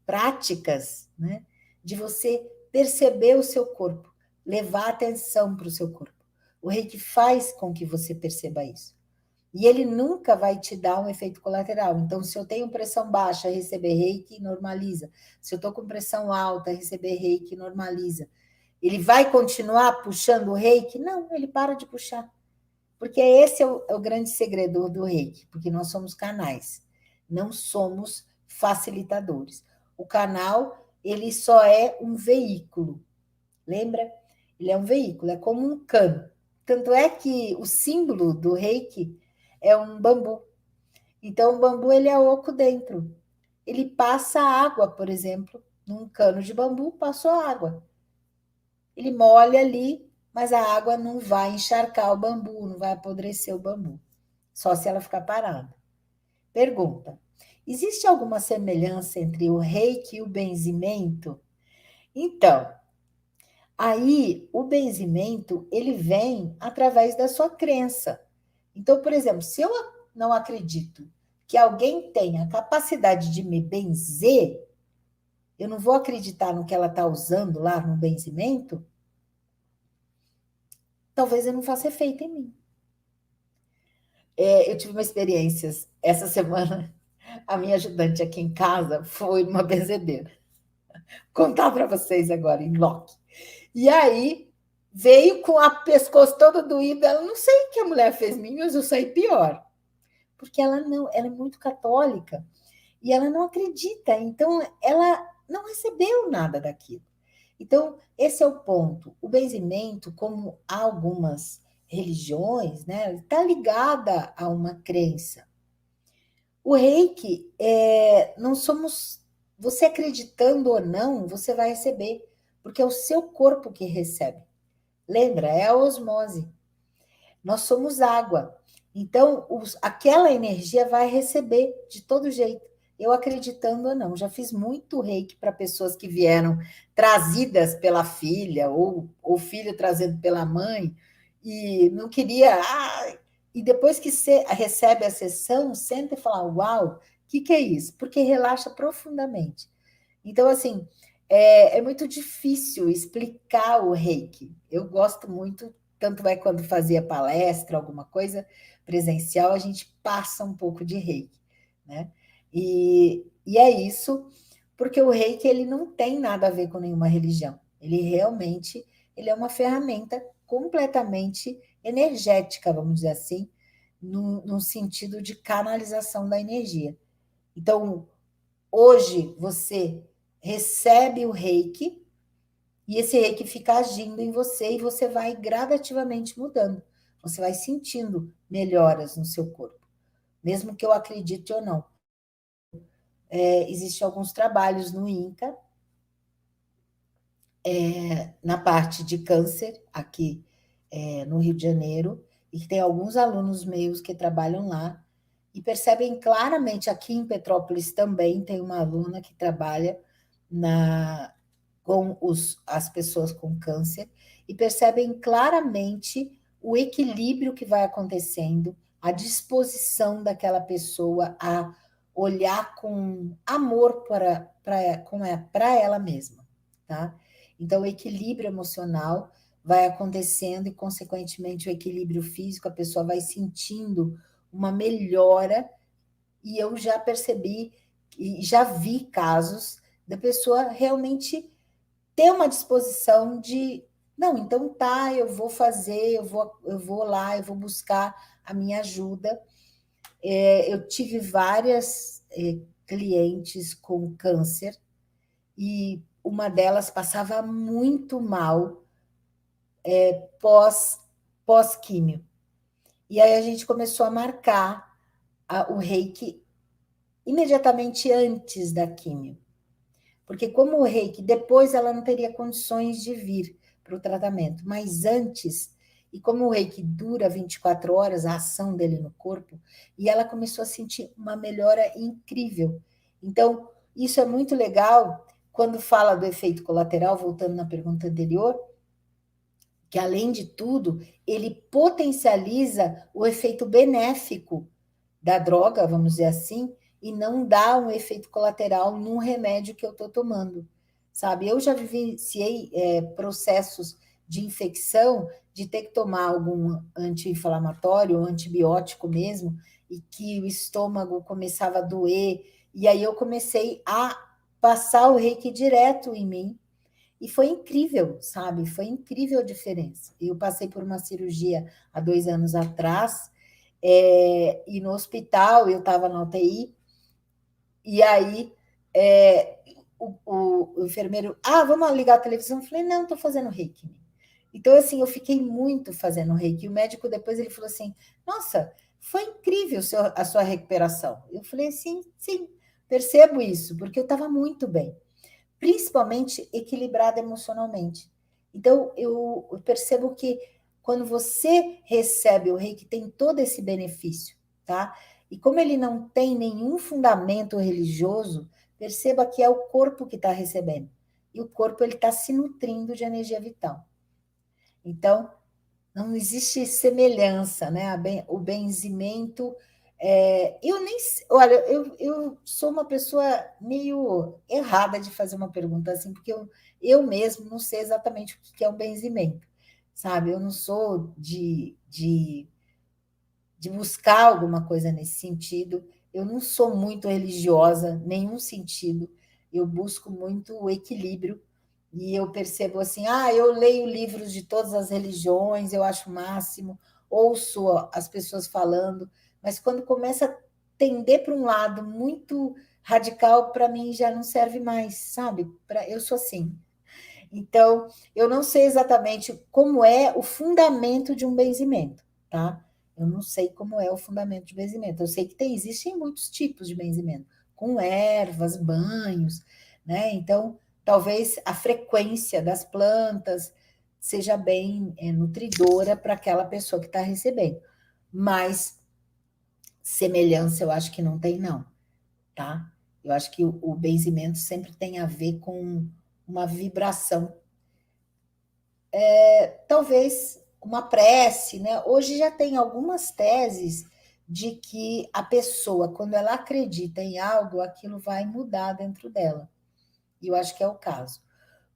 [SPEAKER 1] práticas, né, de você perceber o seu corpo, levar atenção para o seu corpo. O reiki faz com que você perceba isso. E ele nunca vai te dar um efeito colateral. Então, se eu tenho pressão baixa, receber reiki, normaliza. Se eu estou com pressão alta, receber reiki, normaliza. Ele vai continuar puxando o reiki? Não, ele para de puxar. Porque esse é o grande segredo do reiki, porque nós somos canais, não somos facilitadores. O canal, ele só é um veículo, lembra? Ele é um veículo, é como um cano. Tanto é que o símbolo do reiki é um bambu. Então, o bambu, ele é oco dentro. Ele passa água, por exemplo, num cano de bambu, passou água. Ele molha ali, mas a água não vai encharcar o bambu, não vai apodrecer o bambu. Só se ela ficar parada. Pergunta: existe alguma semelhança entre o reiki e o benzimento? Então, aí o benzimento ele vem através da sua crença. Então, por exemplo, se eu não acredito que alguém tenha a capacidade de me benzer, eu não vou acreditar no que ela está usando lá no benzimento, talvez eu não faça efeito em mim. Eu tive uma experiência essa semana. A minha ajudante aqui em casa foi uma benzedeira. Contar para vocês agora, em loco. E aí, veio com a pescoço todo doído. Ela não sei o que a mulher fez em mim, mas eu saí pior. Porque ela é muito católica e ela não acredita. Então, ela não recebeu nada daquilo. Então, esse é o ponto. O benzimento, como algumas religiões, né, está ligada a uma crença. O reiki, não somos. Você acreditando ou não, você vai receber, porque é o seu corpo que recebe. Lembra? É a osmose. Nós somos água. Então, aquela energia vai receber de todo jeito. Eu acreditando ou não. Já fiz muito reiki para pessoas que vieram trazidas pela filha, ou o filho trazido pela mãe, e não queria. E depois que você recebe a sessão, senta e fala: Uau, o que é isso? Porque relaxa profundamente. Então, assim, é muito difícil explicar o reiki. Eu gosto muito, tanto é quando fazia palestra, alguma coisa presencial, a gente passa um pouco de reiki, né? E é isso, porque o reiki ele não tem nada a ver com nenhuma religião. Ele realmente ele é uma ferramenta completamente energética, vamos dizer assim, no sentido de canalização da energia. Então, hoje você recebe o reiki e esse reiki fica agindo em você e você vai gradativamente mudando. Você vai sentindo melhoras no seu corpo, mesmo que eu acredite ou não. Existem alguns trabalhos no INCA, na parte de câncer, aqui no Rio de Janeiro, e que tem alguns alunos meus que trabalham lá, e percebem claramente, aqui em Petrópolis também tem uma aluna que trabalha com as pessoas com câncer, e percebem claramente o equilíbrio que vai acontecendo, a disposição daquela pessoa a olhar com amor para ela mesma, tá? Então, o equilíbrio emocional vai acontecendo e, consequentemente, o equilíbrio físico, a pessoa vai sentindo uma melhora, e eu já percebi e já vi casos da pessoa realmente ter uma disposição de, não, então tá, eu vou fazer, eu vou lá, eu vou buscar a minha ajuda. Eu tive várias clientes com câncer, e uma delas passava muito mal pós, pós-químio. E aí a gente começou a marcar o reiki imediatamente antes da químio. Porque como o reiki, depois ela não teria condições de vir para o tratamento, mas antes, e como o reiki dura 24 horas, a ação dele no corpo, e ela começou a sentir uma melhora incrível. Então, isso é muito legal quando fala do efeito colateral, voltando na pergunta anterior, que além de tudo, ele potencializa o efeito benéfico da droga, vamos dizer assim, e não dá um efeito colateral num remédio que eu estou tomando, sabe? Eu já vivenciei processos de infecção, de ter que tomar algum anti-inflamatório, ou antibiótico mesmo, e que o estômago começava a doer, e aí eu comecei a passar o reiki direto em mim, e foi incrível, sabe? Foi incrível a diferença. Eu passei por uma cirurgia há 2 anos atrás, e no hospital eu estava na UTI, e aí o enfermeiro, vamos ligar a televisão? Eu falei, não, estou fazendo reiki. Então, assim, eu fiquei muito fazendo reiki. O médico depois ele falou assim, nossa, foi incrível a sua recuperação. Eu falei, sim, sim, percebo isso, porque eu estava muito bem, principalmente equilibrada emocionalmente. Então, eu percebo que quando você recebe o reiki, tem todo esse benefício, tá? E como ele não tem nenhum fundamento religioso, perceba que é o corpo que está recebendo. E o corpo ele está se nutrindo de energia vital. Então, não existe semelhança, né? O benzimento. Eu nem. Olha, eu sou uma pessoa meio errada de fazer uma pergunta assim, porque eu mesmo não sei exatamente o que é um benzimento, sabe? Eu não sou de buscar alguma coisa nesse sentido. Eu não sou muito religiosa, nenhum sentido. Eu busco muito o equilíbrio. E eu percebo assim, eu leio livros de todas as religiões, eu acho o máximo, ouço as pessoas falando, mas quando começa a tender para um lado muito radical, para mim já não serve mais, sabe? Eu sou assim. Então, eu não sei exatamente como é o fundamento de um benzimento, tá? Eu não sei como é o fundamento de benzimento. Eu sei que existem muitos tipos de benzimento, com ervas, banhos, né? Então, talvez a frequência das plantas. seja bem nutridora para aquela pessoa que está recebendo. Mas semelhança eu acho que não tem, não, tá? Eu acho que o benzimento sempre tem a ver com uma vibração. Talvez uma prece, né? Hoje já tem algumas teses de que a pessoa, quando ela acredita em algo, aquilo vai mudar dentro dela. E eu acho que é o caso.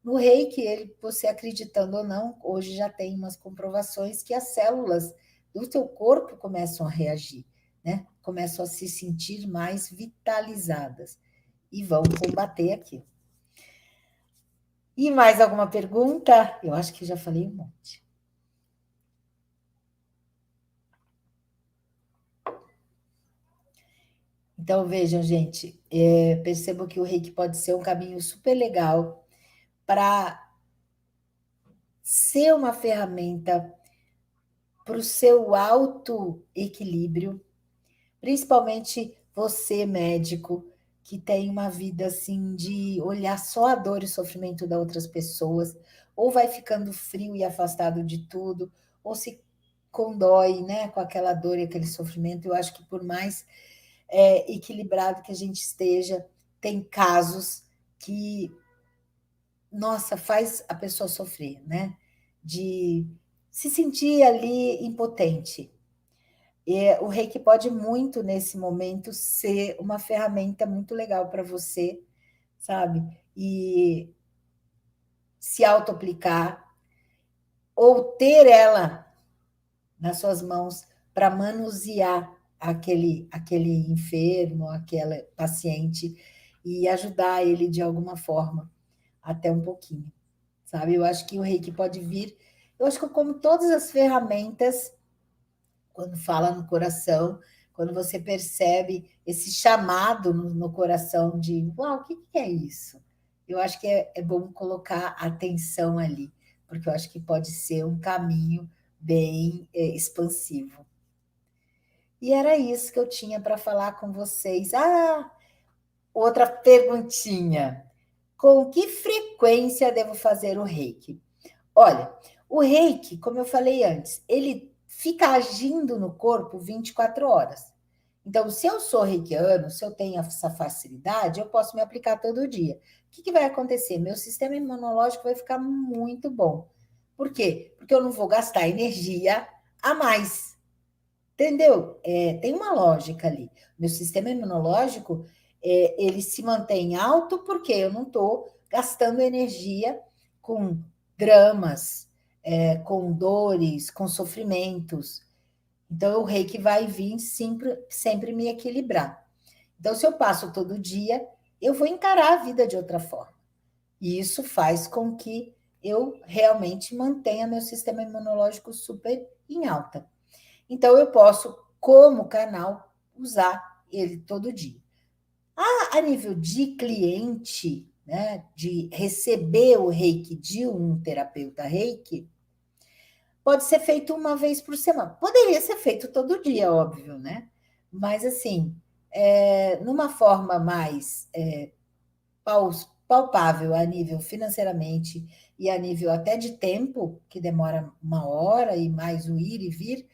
[SPEAKER 1] No reiki, você acreditando ou não, hoje já tem umas comprovações que as células do teu corpo começam a reagir, né? Começam a se sentir mais vitalizadas e vão combater aquilo. E mais alguma pergunta? Eu acho que já falei um monte. Então, vejam, gente, percebo que o reiki pode ser um caminho super legal para ser uma ferramenta para o seu autoequilíbrio, principalmente você, médico, que tem uma vida assim de olhar só a dor e o sofrimento das outras pessoas, ou vai ficando frio e afastado de tudo, ou se condói, né, com aquela dor e aquele sofrimento. Eu acho que por mais equilibrado que a gente esteja, tem casos que, nossa, faz a pessoa sofrer, né? De se sentir ali impotente. E o reiki pode muito, nesse momento, ser uma ferramenta muito legal para você, sabe? E se auto-aplicar, ou ter ela nas suas mãos para manusear aquele enfermo, aquele paciente, e ajudar ele de alguma forma, até um pouquinho, sabe? Eu acho que o reiki pode vir. Eu acho que, como todas as ferramentas, quando fala no coração, quando você percebe esse chamado no coração de, uau, o que é isso? Eu acho que é bom colocar atenção ali, porque eu acho que pode ser um caminho bem expansivo. E era isso que eu tinha para falar com vocês. Ah, outra perguntinha. Com que frequência devo fazer o reiki? Olha, o reiki, como eu falei antes, ele fica agindo no corpo 24 horas. Então, se eu sou reikiano, se eu tenho essa facilidade, eu posso me aplicar todo dia. O que vai acontecer? Meu sistema imunológico vai ficar muito bom. Por quê? Porque eu não vou gastar energia a mais. Entendeu? Tem uma lógica ali. Meu sistema imunológico, ele se mantém alto porque eu não estou gastando energia com dramas, com dores, com sofrimentos. Então, o reiki vai vir sempre me equilibrar. Então, se eu passo todo dia, eu vou encarar a vida de outra forma. E isso faz com que eu realmente mantenha meu sistema imunológico super em alta. Então, eu posso, como canal, usar ele todo dia. A nível de cliente, né, de receber o reiki de um terapeuta reiki, pode ser feito uma vez por semana. Poderia ser feito todo dia, óbvio, né? Mas, assim, numa forma mais palpável a nível financeiramente e a nível até de tempo, que demora uma hora e mais o ir e vir,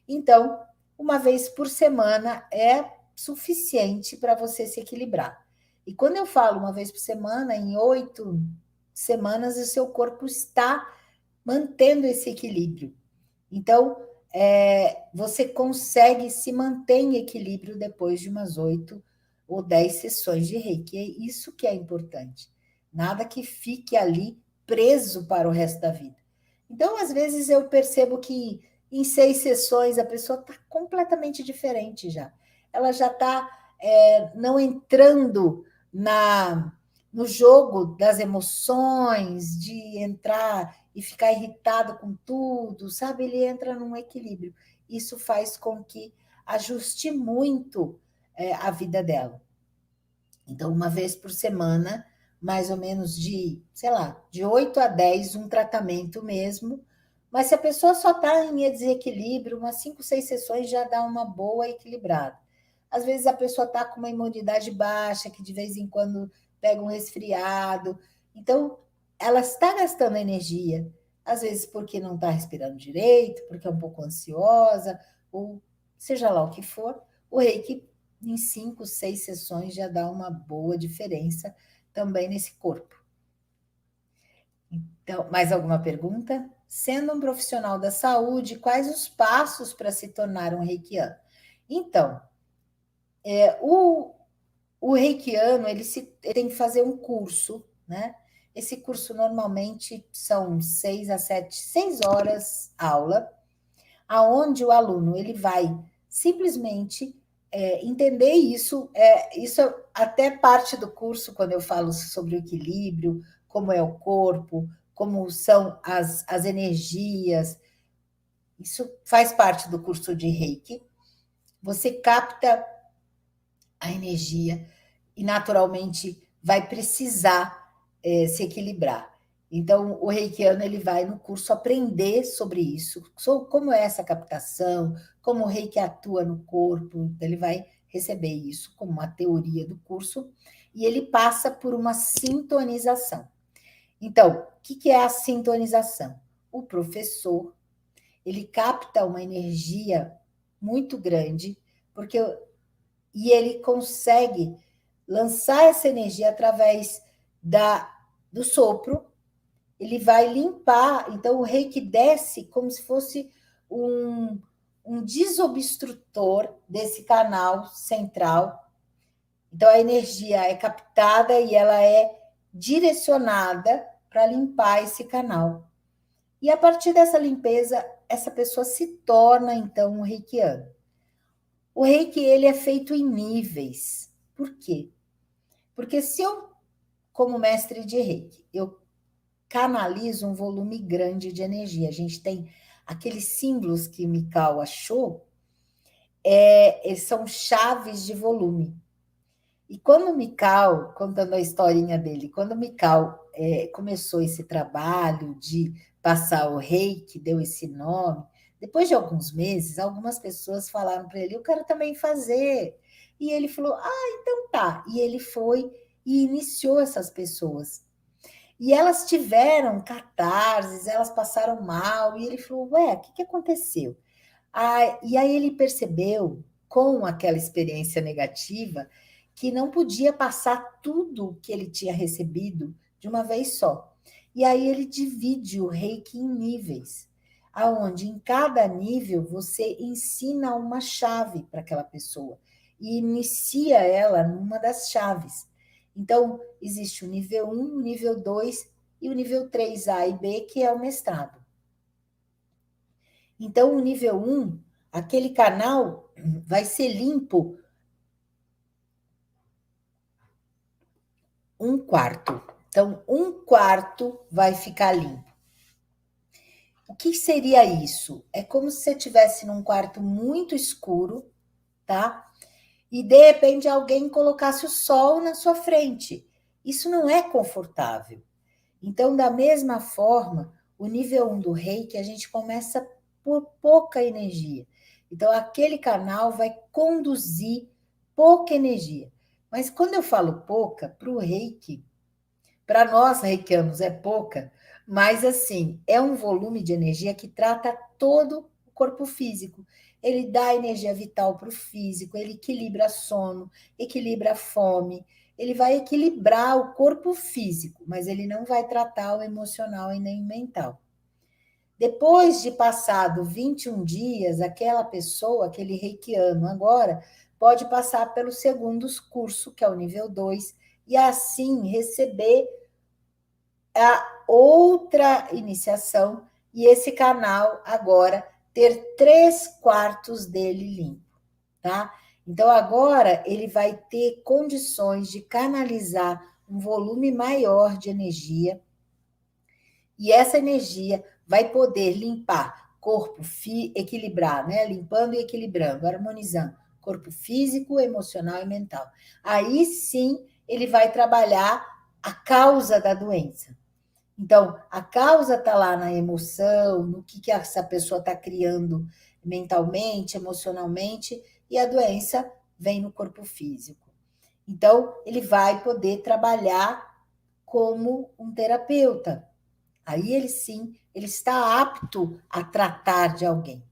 [SPEAKER 1] então, uma vez por semana é suficiente para você se equilibrar. E quando eu falo uma vez por semana, em 8 semanas, o seu corpo está mantendo esse equilíbrio. Então, você consegue se manter em equilíbrio depois de umas 8 ou 10 sessões de reiki. É isso que é importante. Nada que fique ali preso para o resto da vida. Então, às vezes, eu percebo que em 6 sessões a pessoa está completamente diferente já. Ela já está não entrando no jogo das emoções, de entrar e ficar irritado com tudo, sabe? Ele entra num equilíbrio. Isso faz com que ajuste muito a vida dela. Então, uma vez por semana, mais ou menos sei lá, de 8 a 10, um tratamento mesmo. Mas se a pessoa só está em desequilíbrio, umas 5, 6 sessões já dá uma boa equilibrada. Às vezes a pessoa está com uma imunidade baixa, que de vez em quando pega um resfriado. Então, ela está gastando energia. às vezes porque não está respirando direito, porque é um pouco ansiosa, ou seja lá o que for, o reiki em 5, 6 sessões já dá uma boa diferença também nesse corpo. Então, mais alguma pergunta? Sendo um profissional da saúde, quais os passos para se tornar um reikiano? Então, o reikiano, ele tem que fazer um curso, né? Esse curso normalmente são 6 horas aula, aonde o aluno ele vai simplesmente entender isso. Isso até parte do curso, quando eu falo sobre o equilíbrio, como é o corpo, como são as energias. Isso faz parte do curso de Reiki. Você capta a energia e naturalmente vai precisar se equilibrar. Então, o reikiano ele vai no curso aprender sobre isso, como é essa captação, como o reiki atua no corpo. Então, ele vai receber isso como uma teoria do curso e ele passa por uma sintonização. Então, o que é a sintonização? O professor ele capta uma energia muito grande, porque e ele consegue lançar essa energia através do sopro. Ele vai limpar, então o reiki desce como se fosse um desobstrutor desse canal central. Então a energia é captada e ela é direcionada para limpar esse canal. E a partir dessa limpeza, essa pessoa se torna então um reikiano. O reiki ele é feito em níveis. Por quê? Porque se eu, como mestre de reiki, eu canalizo um volume grande de energia, a gente tem aqueles símbolos que Mikao achou, eles são chaves de volume. E quando o Mikao, contando a historinha dele, quando o Mikao começou esse trabalho de passar o reiki, deu esse nome, depois de alguns meses, algumas pessoas falaram para ele, eu quero também fazer. E ele falou, então tá. E ele foi e iniciou essas pessoas. E elas tiveram catarses, elas passaram mal, e ele falou, ué, o que aconteceu? E aí ele percebeu, com aquela experiência negativa, que não podia passar tudo que ele tinha recebido de uma vez só. E aí ele divide o reiki em níveis, aonde em cada nível você ensina uma chave para aquela pessoa e inicia ela numa das chaves. Então, existe o nível 1, o nível 2 e o nível 3A e B, que é o mestrado. Então, o nível 1, aquele canal vai ser limpo 1/4. Então, 1/4 vai ficar limpo. O que seria isso? É como se você estivesse num quarto muito escuro, tá? E de repente alguém colocasse o sol na sua frente. Isso não é confortável. Então, da mesma forma, o nível 1 do reiki, a gente começa por pouca energia. Então, aquele canal vai conduzir pouca energia. Mas quando eu falo pouca, para o reiki, para nós reikianos é pouca, mas assim, é um volume de energia que trata todo o corpo físico. Ele dá energia vital para o físico, ele equilibra sono, equilibra fome, ele vai equilibrar o corpo físico, mas ele não vai tratar o emocional e nem o mental. Depois de passado 21 dias, aquela pessoa, aquele reikiano agora, pode passar pelo segundo curso, que é o nível 2, e assim receber a outra iniciação e esse canal agora ter 3/4 dele limpo, tá? Então agora ele vai ter condições de canalizar um volume maior de energia e essa energia vai poder limpar corpo, equilibrar, né? Limpando e equilibrando, harmonizando corpo físico, emocional e mental. Aí sim ele vai trabalhar a causa da doença. Então, a causa está lá na emoção, no que essa pessoa está criando mentalmente, emocionalmente, e a doença vem no corpo físico. Então, ele vai poder trabalhar como um terapeuta, Aí ele sim, ele está apto a tratar de alguém.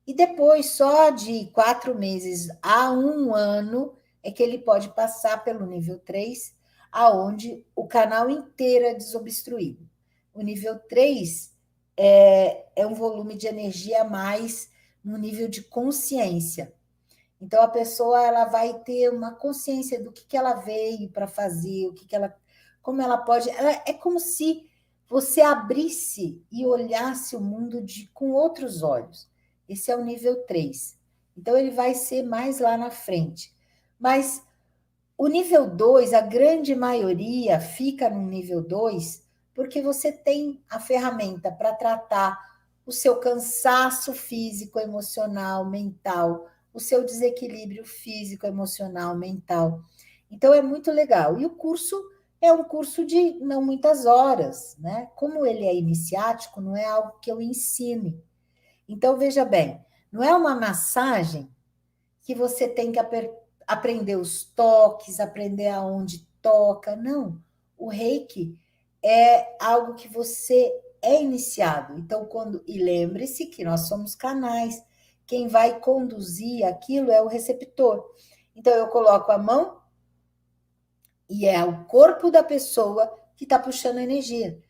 [SPEAKER 1] E depois, só de 4 meses a 1 ano, é que ele pode passar pelo nível 3, aonde o canal inteiro é desobstruído. O nível 3 é um volume de energia a mais no nível de consciência. Então, a pessoa ela vai ter uma consciência do que ela veio para fazer, o que ela, como ela pode. É como se você abrisse e olhasse o mundo com outros olhos. Esse é o nível 3. Então, ele vai ser mais lá na frente. Mas o nível 2, a grande maioria fica no nível 2 porque você tem a ferramenta para tratar o seu cansaço físico, emocional, mental, o seu desequilíbrio físico, emocional, mental. Então é muito legal. E o curso é um curso de não muitas horas, né? Como ele é iniciático, não é algo que eu ensine. Então veja bem, não é uma massagem que você tem que aprender os toques, aprender aonde toca. Não. O reiki é algo que você é iniciado. Então, e lembre-se que nós somos canais. Quem vai conduzir aquilo é o receptor. Então, eu coloco a mão e é o corpo da pessoa que está puxando a energia.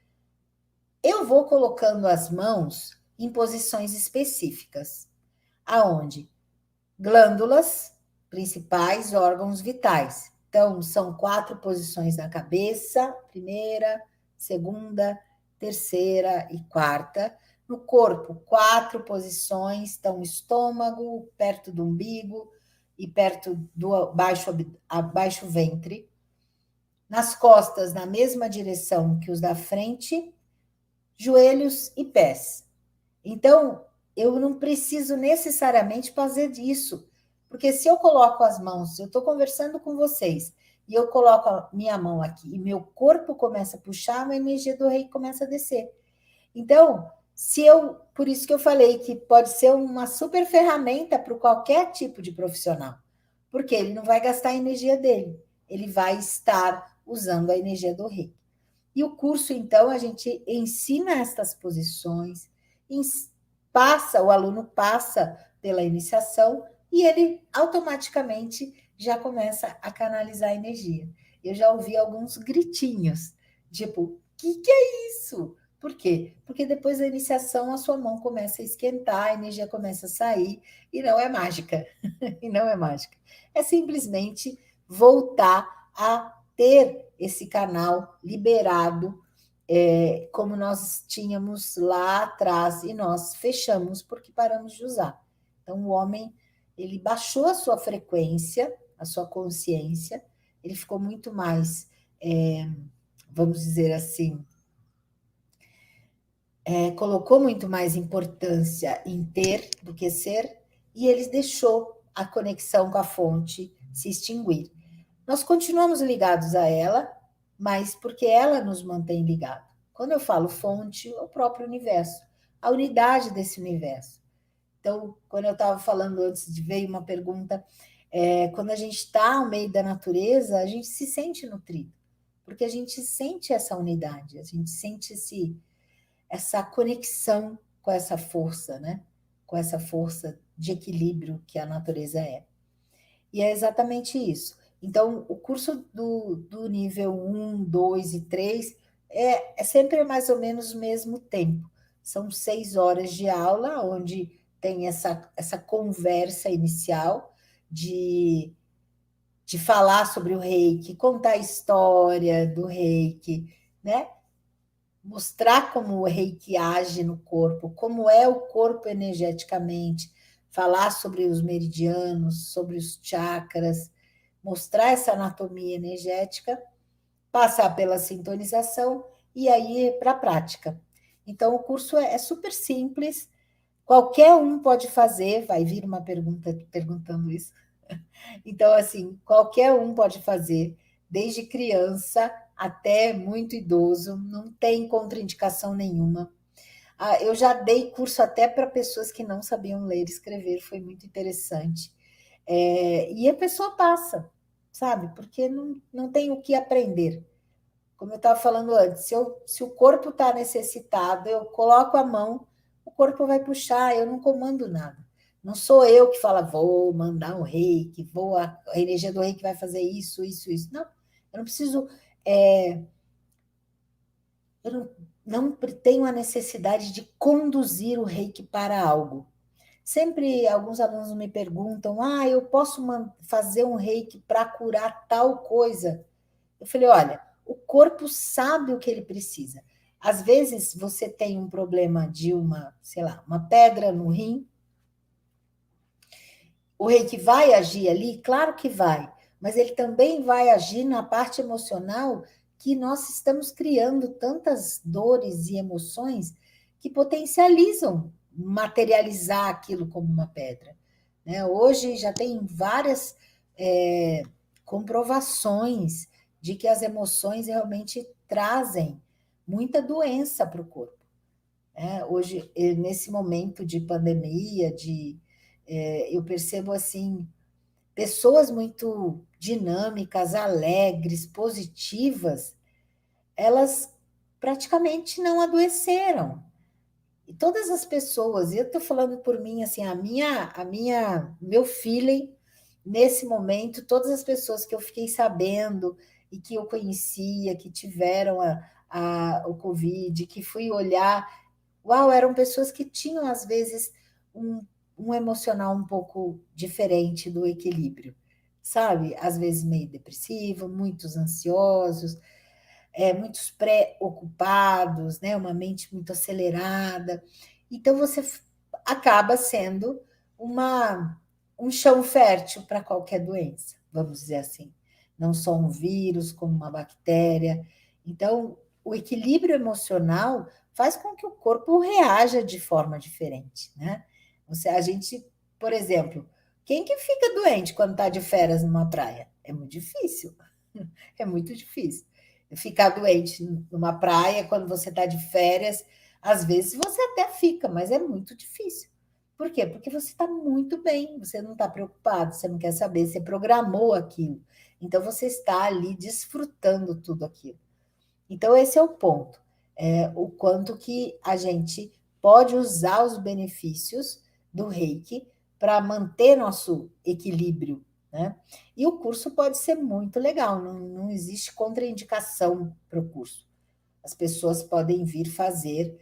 [SPEAKER 1] Eu vou colocando as mãos em posições específicas, aonde glândulas principais, órgãos vitais. Então, são 4 posições na cabeça: primeira, segunda, terceira e quarta. No corpo, 4 posições, então, estômago, perto do umbigo e perto do baixo ventre. Nas costas, na mesma direção que os da frente, joelhos e pés. Então, eu não preciso necessariamente fazer isso, porque se eu coloco as mãos, eu estou conversando com vocês, e eu coloco a minha mão aqui, e meu corpo começa a puxar, a energia do rei começa a descer. Então, por isso que eu falei que pode ser uma super ferramenta para qualquer tipo de profissional, porque ele não vai gastar a energia dele, ele vai estar usando a energia do rei. E o curso, então, a gente ensina estas posições, o aluno passa pela iniciação e ele automaticamente já começa a canalizar a energia. Eu já ouvi alguns gritinhos, tipo, o que é isso? Por quê? Porque depois da iniciação a sua mão começa a esquentar, a energia começa a sair, e não é mágica. E não é mágica. É simplesmente voltar a ter esse canal liberado, como nós tínhamos lá atrás, e nós fechamos porque paramos de usar. Então, o homem, ele baixou a sua frequência, a sua consciência, ele ficou muito mais, vamos dizer assim, colocou muito mais importância em ter do que ser, e ele deixou a conexão com a fonte se extinguir. Nós continuamos ligados a ela, mas porque ela nos mantém ligados. Quando eu falo fonte, é o próprio universo, a unidade desse universo. Então, quando eu estava falando antes, veio uma pergunta, quando a gente está ao meio da natureza, a gente se sente nutrido, porque a gente sente essa unidade, a gente sente essa conexão com essa força, né? Com essa força de equilíbrio que a natureza é. E é exatamente isso. Então, o curso do nível 1, 2 e 3 é sempre mais ou menos o mesmo tempo. São 6 horas de aula, onde tem essa conversa inicial de falar sobre o reiki, contar a história do reiki, né? Mostrar como o reiki age no corpo, como é o corpo energeticamente, falar sobre os meridianos, sobre os chakras, mostrar essa anatomia energética, passar pela sintonização e aí para a prática. Então, o curso é super simples, qualquer um pode fazer, vai vir uma pergunta perguntando isso. Então, assim, qualquer um pode fazer, desde criança até muito idoso, não tem contraindicação nenhuma. Eu já dei curso até para pessoas que não sabiam ler e escrever, foi muito interessante. E a pessoa passa, sabe? Porque não tem o que aprender. como eu estava falando antes, se o corpo está necessitado, eu coloco a mão, o corpo vai puxar, eu não comando nada. Não sou eu que falo, vou mandar um reiki, a energia do reiki vai fazer isso, isso, isso. Não, eu não preciso. É, eu não tenho a necessidade de conduzir o reiki para algo. Sempre alguns alunos me perguntam: eu posso fazer um reiki para curar tal coisa? Eu falei: olha, o corpo sabe o que ele precisa. Às vezes você tem um problema de sei lá, uma pedra no rim. O reiki vai agir ali? Claro que vai, mas ele também vai agir na parte emocional, que nós estamos criando tantas dores e emoções que potencializam materializar aquilo como uma pedra. Né? Hoje já tem várias comprovações de que as emoções realmente trazem muita doença para o corpo. Hoje, nesse momento de pandemia, eu percebo assim pessoas muito dinâmicas, alegres, positivas, elas praticamente não adoeceram. E todas as pessoas, e eu estou falando por mim, assim, meu feeling nesse momento, todas as pessoas que eu fiquei sabendo e que eu conhecia, que tiveram o Covid, que fui olhar, uau, eram pessoas que tinham, às vezes, um, um emocional um pouco diferente do equilíbrio, sabe? Às vezes meio depressivo, muitos ansiosos, muitos preocupados, né? Uma mente muito acelerada. Então, você acaba sendo um chão fértil para qualquer doença, vamos dizer assim. Não só um vírus, como uma bactéria. Então, o equilíbrio emocional faz com que o corpo reaja de forma diferente, né? A gente, por exemplo, quem que fica doente quando está de férias numa praia? É muito difícil. É muito difícil. Ficar doente numa praia quando você está de férias, às vezes você até fica, mas é muito difícil. Por quê? Porque você está muito bem, você não está preocupado, você não quer saber, você programou aquilo. Então você está ali desfrutando tudo aquilo. Então, esse é o ponto. O quanto que a gente pode usar os benefícios do reiki para manter nosso equilíbrio, né? E o curso pode ser muito legal, não existe contraindicação para o curso. As pessoas podem vir fazer.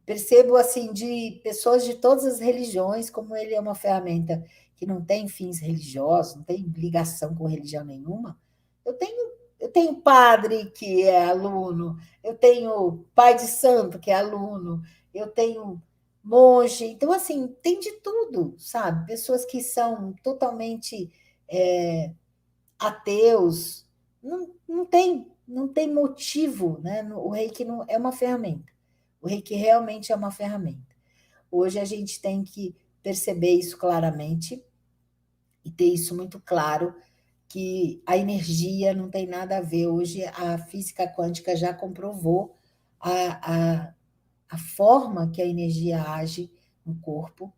[SPEAKER 1] Percebo, assim, de pessoas de todas as religiões, como ele é uma ferramenta que não tem fins religiosos, não tem ligação com religião nenhuma. Eu tenho, eu tenho padre que é aluno, eu tenho pai de santo que é aluno, eu tenho monge. Então, assim, tem de tudo, sabe? Pessoas que são totalmente ateus. Não tem motivo, né? O reiki não, é uma ferramenta. O reiki realmente é uma ferramenta. Hoje a gente tem que perceber isso claramente e ter isso muito claro, que a energia não tem nada a ver. Hoje a física quântica já comprovou a forma que a energia age no corpo,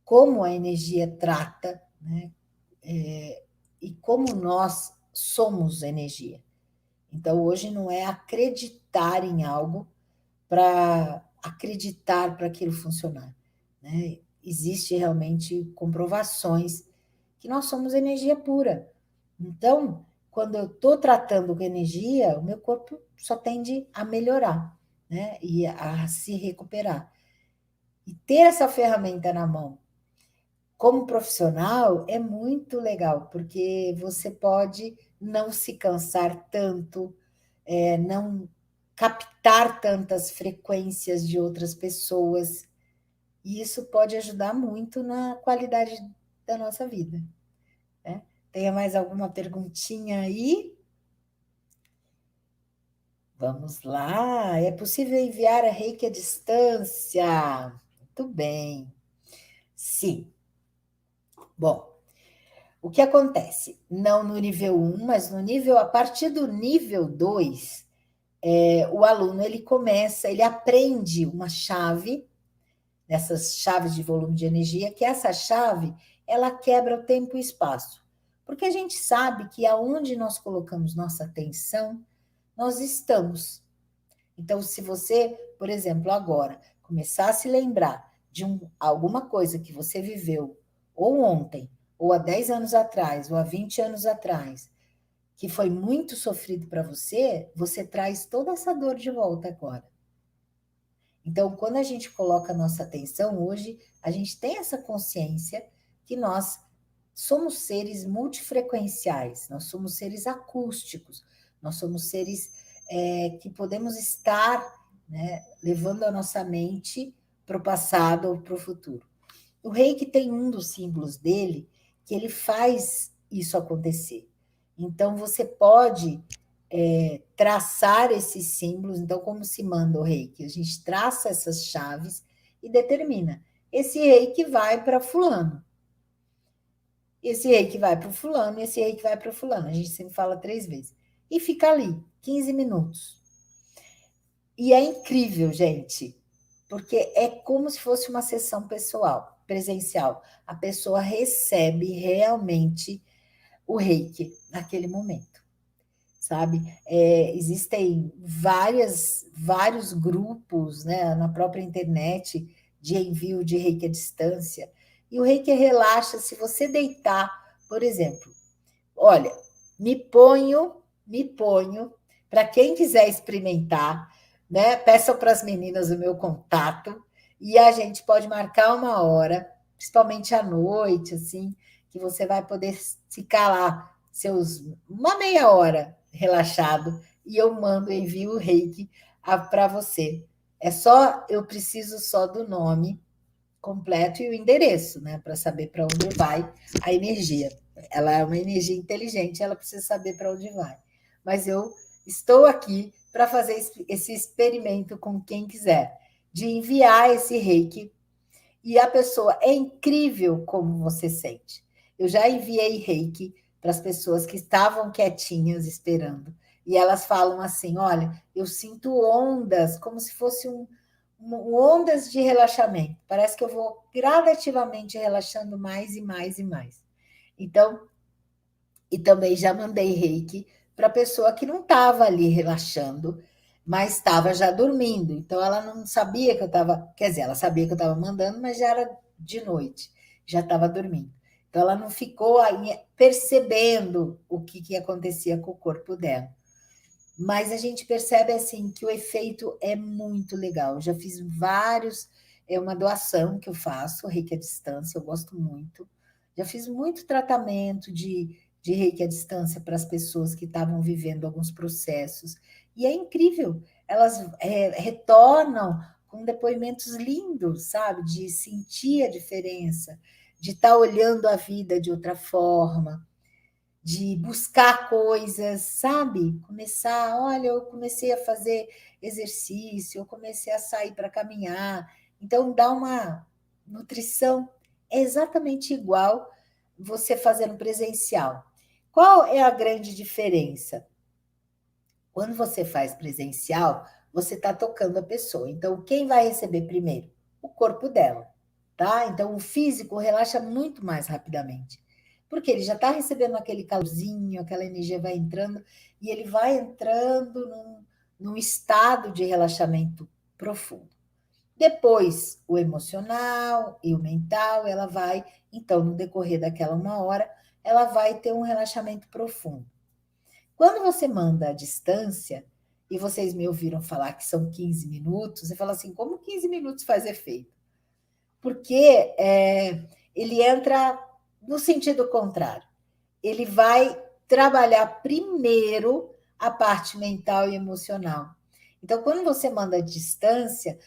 [SPEAKER 1] como a energia trata, né? E como nós somos energia. Então, hoje não é acreditar em algo para acreditar para aquilo funcionar, né? Existe realmente comprovações que nós somos energia pura. Então, quando eu estou tratando com energia, o meu corpo só tende a melhorar, né? E a se recuperar. E ter essa ferramenta na mão como profissional é muito legal, porque você pode não se cansar tanto, não captar tantas frequências de outras pessoas, e isso pode ajudar muito na qualidade da nossa vida, né? Tenha mais alguma perguntinha aí? Vamos lá. É possível enviar a reiki à distância? Muito bem. Sim. Bom, o que acontece? Não no nível 1, mas a partir do nível 2, o aluno ele aprende uma chave, dessas chaves de volume de energia, que essa chave ela quebra o tempo e o espaço. Porque a gente sabe que aonde nós colocamos nossa atenção, nós estamos. Então, se você, por exemplo, agora começar a se lembrar de alguma coisa que você viveu, ou ontem, ou há 10 anos atrás, ou há 20 anos atrás, que foi muito sofrido para você, você traz toda essa dor de volta agora. Então, quando a gente coloca a nossa atenção hoje, a gente tem essa consciência que nós somos seres multifrequenciais, nós somos seres acústicos, nós somos seres que podemos estar, né, levando a nossa mente para o passado ou para o futuro. O reiki tem um dos símbolos dele que ele faz isso acontecer. Então, você pode traçar esses símbolos. Então, como se manda o reiki? A gente traça essas chaves e determina. Esse reiki vai para fulano. Esse reiki vai para o fulano, esse reiki vai para o fulano. A gente sempre fala 3 vezes. E fica ali, 15 minutos. E é incrível, gente, porque é como se fosse uma sessão pessoal, presencial. A pessoa recebe realmente o reiki naquele momento, sabe? Existem vários grupos, né, na própria internet de envio de reiki à distância. E o reiki relaxa se você deitar, por exemplo. Olha, me ponho, para quem quiser experimentar, né? Peçam para as meninas o meu contato e a gente pode marcar uma hora, principalmente à noite, assim, que você vai poder ficar lá uma meia hora relaxado e eu envio o reiki para você. Eu preciso só do nome completo e o endereço, né, para saber para onde vai a energia. Ela é uma energia inteligente, ela precisa saber para onde vai. Mas eu estou aqui para fazer esse experimento com quem quiser, de enviar esse reiki e a pessoa é incrível como você sente. Eu já enviei reiki para as pessoas que estavam quietinhas esperando e elas falam assim: olha, eu sinto ondas, como se fosse ondas de relaxamento. Parece que eu vou gradativamente relaxando mais e mais e mais. Então, e também já mandei reiki para pessoa que não estava ali relaxando, mas estava já dormindo. Então, ela não sabia que eu estava. Quer dizer, ela sabia que eu estava mandando, mas já era de noite, já estava dormindo. Então, ela não ficou aí percebendo o que acontecia com o corpo dela. Mas a gente percebe assim que o efeito é muito legal. Eu já fiz vários, é uma doação que eu faço, reiki à distância, eu gosto muito. Já fiz muito tratamento de reiki à distância para as pessoas que estavam vivendo alguns processos. E é incrível, elas retornam com depoimentos lindos, sabe? De sentir a diferença, de estar olhando a vida de outra forma, de buscar coisas, sabe? Olha, eu comecei a fazer exercício, eu comecei a sair para caminhar. Então, dá uma nutrição é exatamente igual você fazendo presencial. Qual é a grande diferença? Quando você faz presencial, você está tocando a pessoa. Então, quem vai receber primeiro? O corpo dela, tá? Então, o físico relaxa muito mais rapidamente. Porque ele já está recebendo aquele calorzinho, aquela energia vai entrando, e ele vai entrando num estado de relaxamento profundo. Depois, o emocional e o mental, ela vai, então, no decorrer daquela uma hora, ela vai ter um relaxamento profundo. Quando você manda à distância, e vocês me ouviram falar que são 15 minutos, você fala assim, como 15 minutos faz efeito? Porque ele entra no sentido contrário. Ele vai trabalhar primeiro a parte mental e emocional. Então, quando você manda à distância,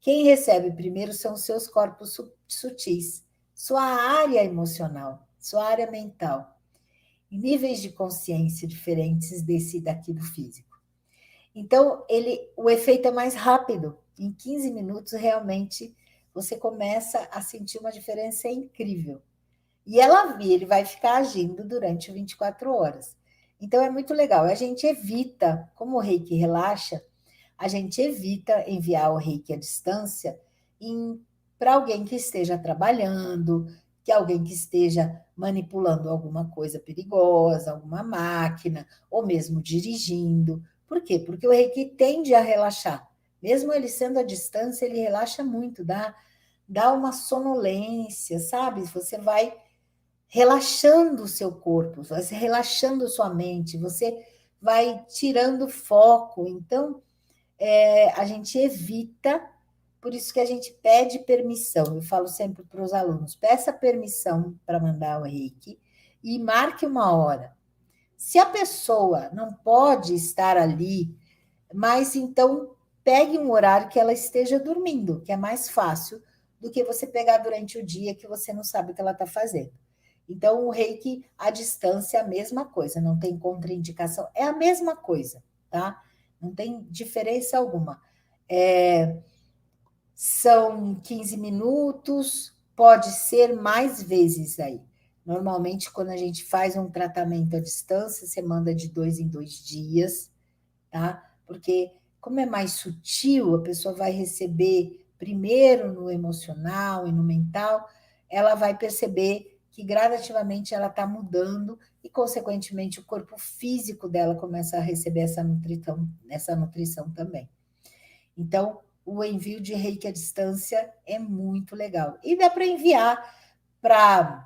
[SPEAKER 1] quem recebe primeiro são os seus corpos sutis, sua área emocional, sua área mental, em níveis de consciência diferentes desse daqui do físico. Então, o efeito é mais rápido. Em 15 minutos, realmente, você começa a sentir uma diferença incrível. E ele vai ficar agindo durante 24 horas. Então, é muito legal. A gente evita, como o reiki relaxa, a gente evita enviar o reiki à distância para alguém que esteja trabalhando, que alguém que esteja manipulando alguma coisa perigosa, alguma máquina, ou mesmo dirigindo, Por quê? Porque o reiki tende a relaxar. Mesmo ele sendo à distância, ele relaxa muito, dá uma sonolência, sabe? Você vai relaxando o seu corpo, vai relaxando a sua mente, você vai tirando foco. Então, a gente evita, por isso que a gente pede permissão. Eu falo sempre para os alunos: peça permissão para mandar o reiki e marque uma hora. Se a pessoa não pode estar ali, mas então pegue um horário que ela esteja dormindo, que é mais fácil do que você pegar durante o dia que você não sabe o que ela está fazendo. Então, o reiki à distância é a mesma coisa, não tem contraindicação, é a mesma coisa, tá? Não tem diferença alguma. São 15 minutos, pode ser mais vezes aí. Normalmente, quando a gente faz um tratamento à distância, você manda de 2 em 2 dias, tá? Porque, como é mais sutil, a pessoa vai receber primeiro no emocional e no mental, ela vai perceber que gradativamente ela está mudando e, consequentemente, o corpo físico dela começa a receber essa nutrição também. Então, o envio de reiki à distância é muito legal. E dá para enviar para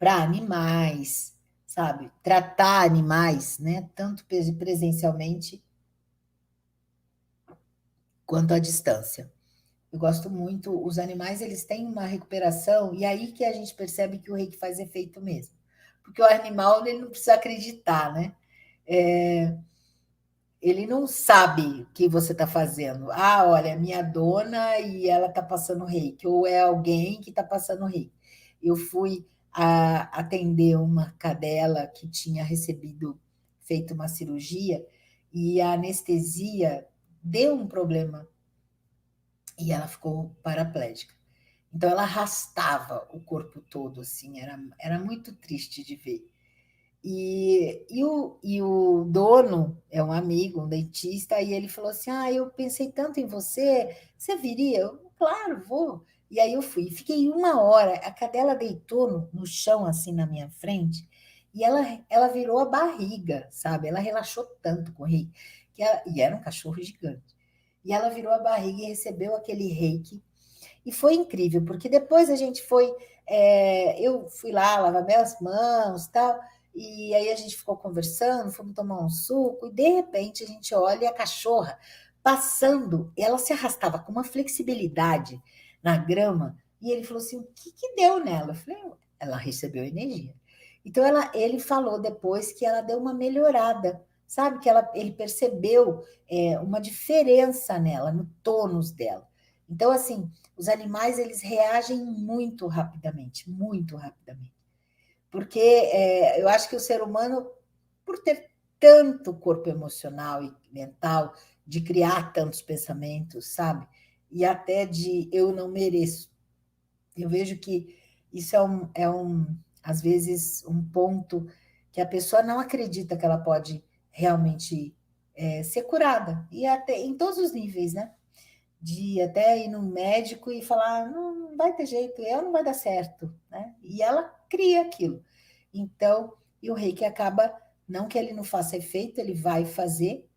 [SPEAKER 1] animais, sabe? Tratar animais, né? Tanto presencialmente quanto à distância. Eu gosto muito, os animais eles têm uma recuperação, e aí que a gente percebe que o reiki faz efeito mesmo. Porque o animal ele não precisa acreditar, né? É, ele não sabe o que você está fazendo. Ah, olha, é minha dona e ela está passando reiki, ou é alguém que está passando reiki. Eu fui atender uma cadela que tinha feito uma cirurgia, e a anestesia deu um problema e ela ficou paraplégica. Então ela arrastava o corpo todo, assim, era muito triste de ver. E o dono é um amigo, um dentista, e ele falou assim: Ah, eu pensei tanto em você, você viria? Eu, claro, vou. E aí eu fui. Fiquei 1 hora, a cadela deitou no chão, assim, na minha frente, e ela virou a barriga, sabe? Ela relaxou tanto com o reiki, e era um cachorro gigante. E ela virou a barriga e recebeu aquele reiki. E foi incrível, porque depois a gente foi. Eu fui lá lavar minhas mãos e tal, e aí a gente ficou conversando, fomos tomar um suco, e de repente a gente olha e a cachorra passando, ela se arrastava com uma flexibilidade na grama, e ele falou assim: o que, que deu nela? Eu falei: ela recebeu energia. Então ele falou depois que ela deu uma melhorada, sabe? Que ele percebeu uma diferença nela, no tônus dela. Então, assim, os animais eles reagem muito rapidamente, porque eu acho que o ser humano, por ter tanto corpo emocional e mental, de criar tantos pensamentos, sabe? E até de eu não mereço. Eu vejo que isso às vezes, um ponto que a pessoa não acredita que ela pode realmente ser curada, e até em todos os níveis, né? De até ir no médico e falar: não vai ter jeito, não vai dar certo, né? E ela cria aquilo. Então, e o reiki acaba, não que ele não faça efeito, ele vai fazer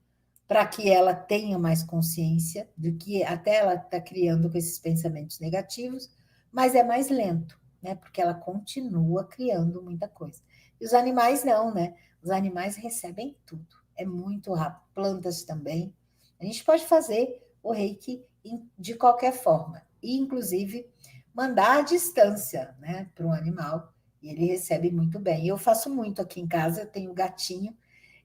[SPEAKER 1] para que ela tenha mais consciência do que até ela está criando com esses pensamentos negativos, mas é mais lento, né? Porque ela continua criando muita coisa. E os animais não, né? Os animais recebem tudo, é muito rápido. Plantas também. A gente pode fazer o reiki de qualquer forma, e inclusive mandar à distância, né, para um animal, e ele recebe muito bem. Eu faço muito aqui em casa, eu tenho gatinho,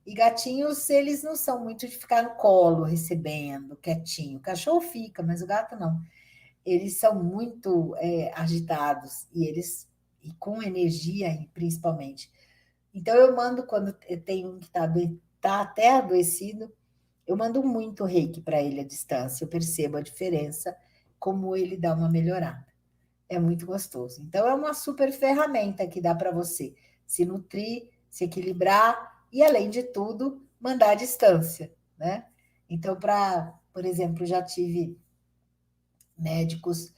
[SPEAKER 1] e gatinhos, eles não são muito de ficar no colo recebendo, quietinho. O cachorro fica, mas o gato não. Eles são muito agitados e com energia, principalmente. Então, eu mando, quando tem um que tá até adoecido, eu mando muito reiki para ele à distância. Eu percebo a diferença, como ele dá uma melhorada. É muito gostoso. Então, é uma super ferramenta que dá para você se nutrir, se equilibrar e, além de tudo, mandar à distância, né? Então, por exemplo, já tive médicos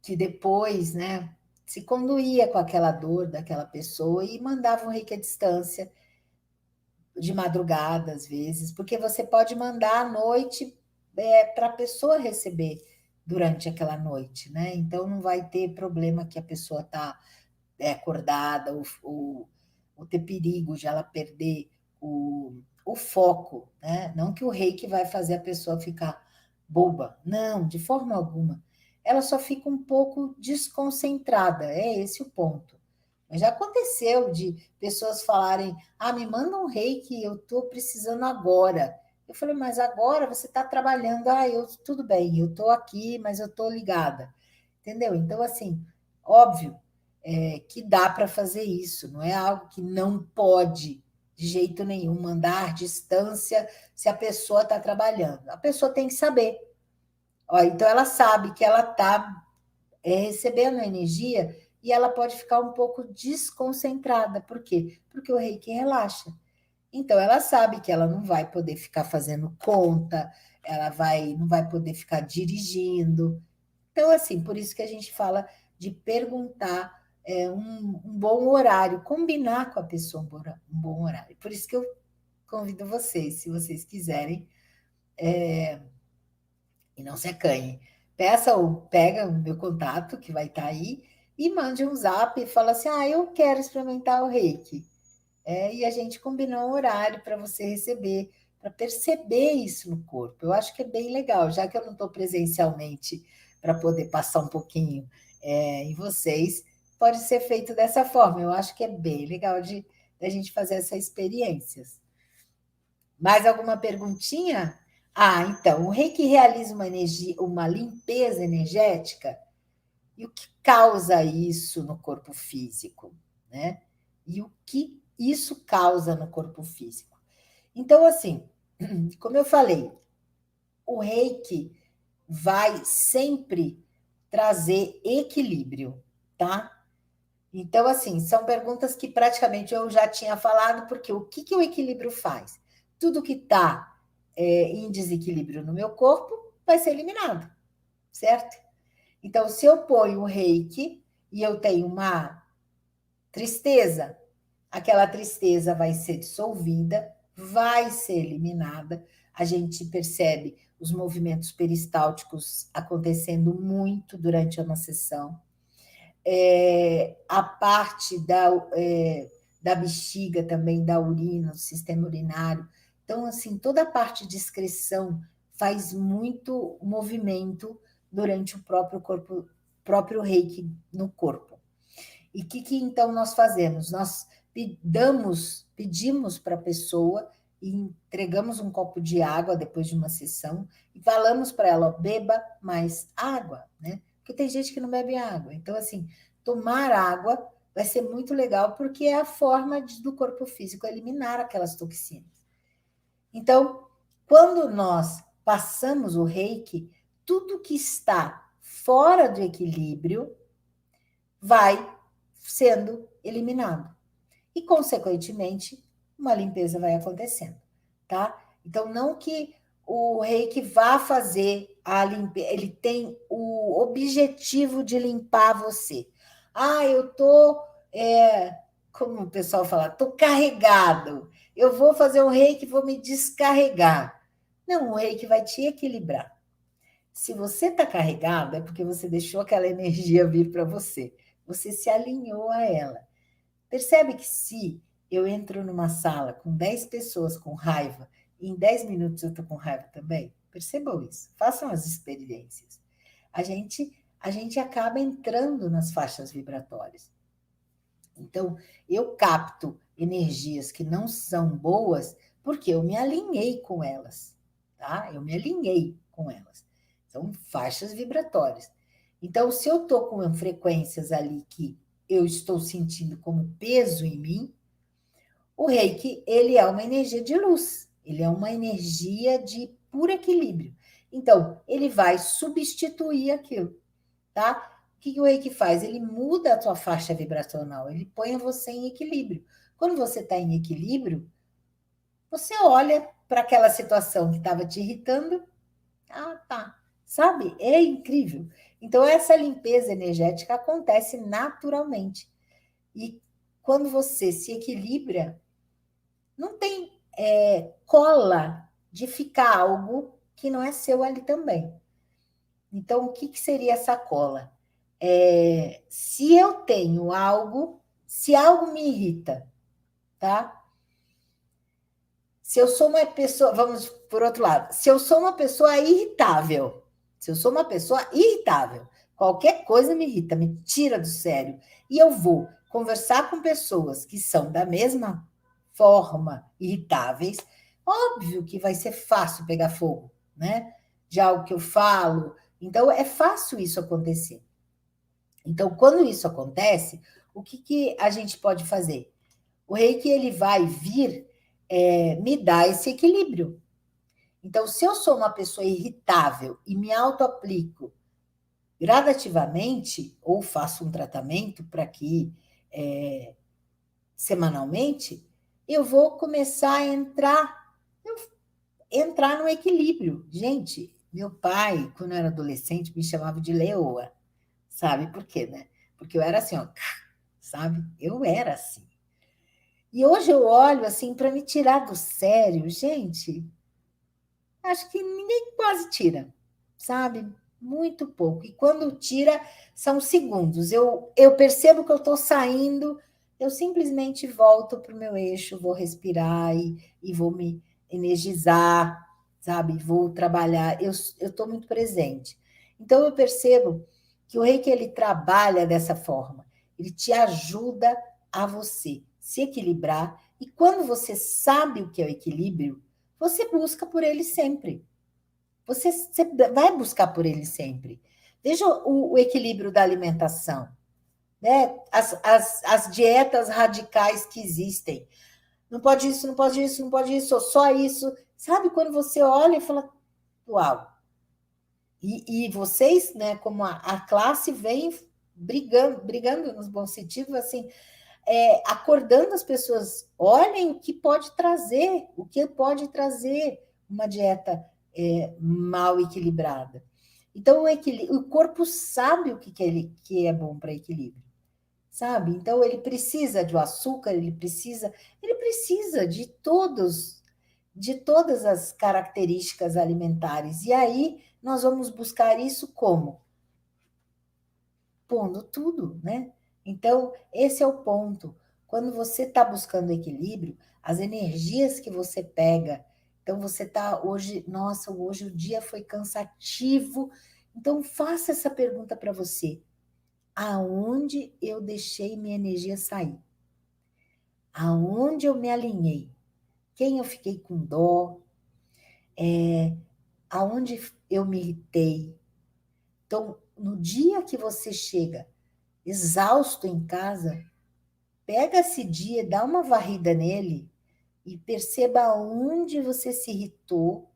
[SPEAKER 1] que depois, né, se conduía com aquela dor daquela pessoa e mandavam reiki à distância. de madrugada, às vezes, porque você pode mandar à noite para a pessoa receber durante aquela noite, né? Então não vai ter problema que a pessoa está acordada, ou ter perigo de ela perder o foco, né? Não que o reiki vai fazer a pessoa ficar boba, não, de forma alguma. Ela só fica um pouco desconcentrada, é esse o ponto. Mas já aconteceu de pessoas falarem: ah, me manda um reiki, eu estou precisando agora. Eu falei: mas agora você está trabalhando. Ah, tudo bem, eu estou aqui, mas eu estou ligada. Entendeu? Então, assim, óbvio que dá para fazer isso, não é algo que não pode, de jeito nenhum, mandar à distância se a pessoa está trabalhando. A pessoa tem que saber. Ó, então, ela sabe que ela está recebendo energia e ela pode ficar um pouco desconcentrada. Por quê? Porque o reiki relaxa. Então, ela sabe que ela não vai poder ficar fazendo conta, não vai poder ficar dirigindo. Então, assim, por isso que a gente fala de perguntar um bom horário, combinar com a pessoa um bom horário. Por isso que eu convido vocês, se vocês quiserem, e não se acanhem, pega o meu contato, que vai estar aí, e mande um zap e fala assim: ah, eu quero experimentar o reiki. E a gente combinou um horário para você receber, para perceber isso no corpo. Eu acho que é bem legal, já que eu não estou presencialmente para poder passar um pouquinho em vocês, pode ser feito dessa forma. Eu acho que é bem legal de a gente fazer essas experiências. Mais alguma perguntinha? Ah, então, o reiki realiza uma limpeza energética, e o que causa isso no corpo físico, né? E o que isso causa no corpo físico? Então, assim, como eu falei, o reiki vai sempre trazer equilíbrio, tá? Então, assim, são perguntas que praticamente eu já tinha falado, porque o que, que o equilíbrio faz? Tudo que está em desequilíbrio no meu corpo vai ser eliminado, certo? Então, se eu ponho o reiki e eu tenho uma tristeza, aquela tristeza vai ser dissolvida, vai ser eliminada. A gente percebe os movimentos peristálticos acontecendo muito durante uma sessão. A parte da bexiga também, da urina, do sistema urinário. Então, assim, toda a parte de excreção faz muito movimento durante o próprio corpo, próprio reiki no corpo. E o que então nós fazemos? Nós pedimos para a pessoa e entregamos um copo de água depois de uma sessão e falamos para ela: ó, beba mais água, né? Porque tem gente que não bebe água. Então, assim, tomar água vai ser muito legal, porque é a forma do corpo físico eliminar aquelas toxinas. Então, quando nós passamos o reiki, tudo que está fora do equilíbrio vai sendo eliminado. E, consequentemente, uma limpeza vai acontecendo, tá? Então, não que o reiki vá fazer a limpeza, ele tem o objetivo de limpar você. Ah, eu tô, como o pessoal fala, tô carregado. Eu vou fazer um reiki, vou me descarregar. Não, o reiki vai te equilibrar. Se você está carregado, é porque você deixou aquela energia vir para você. Você se alinhou a ela. Percebe que se eu entro numa sala com 10 pessoas com raiva, e em 10 minutos eu estou com raiva também? Percebam isso. Façam as experiências. A gente acaba entrando nas faixas vibratórias. Então, eu capto energias que não são boas porque eu me alinhei com elas, tá? Eu me alinhei com elas. São faixas vibratórias. Então, se eu estou com frequências ali que eu estou sentindo como peso em mim, o reiki, ele é uma energia de luz, ele é uma energia de puro equilíbrio. Então, ele vai substituir aquilo, tá? O que o reiki faz? Ele muda a tua faixa vibracional, ele põe você em equilíbrio. Quando você está em equilíbrio, você olha para aquela situação que estava te irritando, ah, tá. Sabe? É incrível. Então, essa limpeza energética acontece naturalmente. E quando você se equilibra, não tem cola de ficar algo que não é seu ali também. Então, o que seria essa cola? Se eu tenho algo, se algo me irrita, tá? Se eu sou uma pessoa, vamos por outro lado, se eu sou uma pessoa irritável, se eu sou uma pessoa irritável, qualquer coisa me irrita, me tira do sério, e eu vou conversar com pessoas que são da mesma forma irritáveis, óbvio que vai ser fácil pegar fogo, né? De algo que eu falo. Então, é fácil isso acontecer. Então, quando isso acontece, o que a gente pode fazer? O reiki, ele vai vir me dar esse equilíbrio. Então, se eu sou uma pessoa irritável e me auto-aplico gradativamente, ou faço um tratamento para que semanalmente, eu vou começar a entrar no equilíbrio. Gente, meu pai, quando eu era adolescente, me chamava de leoa. Sabe por quê, né? Porque eu era assim, ó, sabe? Eu era assim. E hoje eu olho assim para me tirar do sério, gente. Acho que ninguém quase tira, sabe? Muito pouco. E quando tira, são segundos. Eu percebo que eu estou saindo, eu simplesmente volto para o meu eixo, vou respirar e vou me energizar, sabe? Vou trabalhar. Eu estou muito presente. Então, eu percebo que o reiki, ele trabalha dessa forma. Ele te ajuda a você se equilibrar. E quando você sabe o que é o equilíbrio, você busca por ele sempre. Você vai buscar por ele sempre. Veja o equilíbrio da alimentação, né? As dietas radicais que existem. Não pode isso, não pode isso, não pode isso, só isso. Sabe quando você olha e fala, uau. E vocês, né, como a classe vem brigando nos bons sentidos, assim, acordando as pessoas, olhem o que pode trazer uma dieta mal equilibrada. Então, o corpo sabe o que é bom para equilíbrio, sabe? Então, ele precisa de açúcar, ele precisa de todas as características alimentares. E aí, nós vamos buscar isso como? Pondo tudo, né? Então, esse é o ponto. Quando você está buscando equilíbrio, as energias que você pega, então você está hoje, nossa, hoje o dia foi cansativo. Então, faça essa pergunta para você: aonde eu deixei minha energia sair? Aonde eu me alinhei? Quem eu fiquei com dó? Aonde eu me irritei? Então, no dia que você chega exausto em casa, pega esse dia, dá uma varrida nele e perceba aonde você se irritou,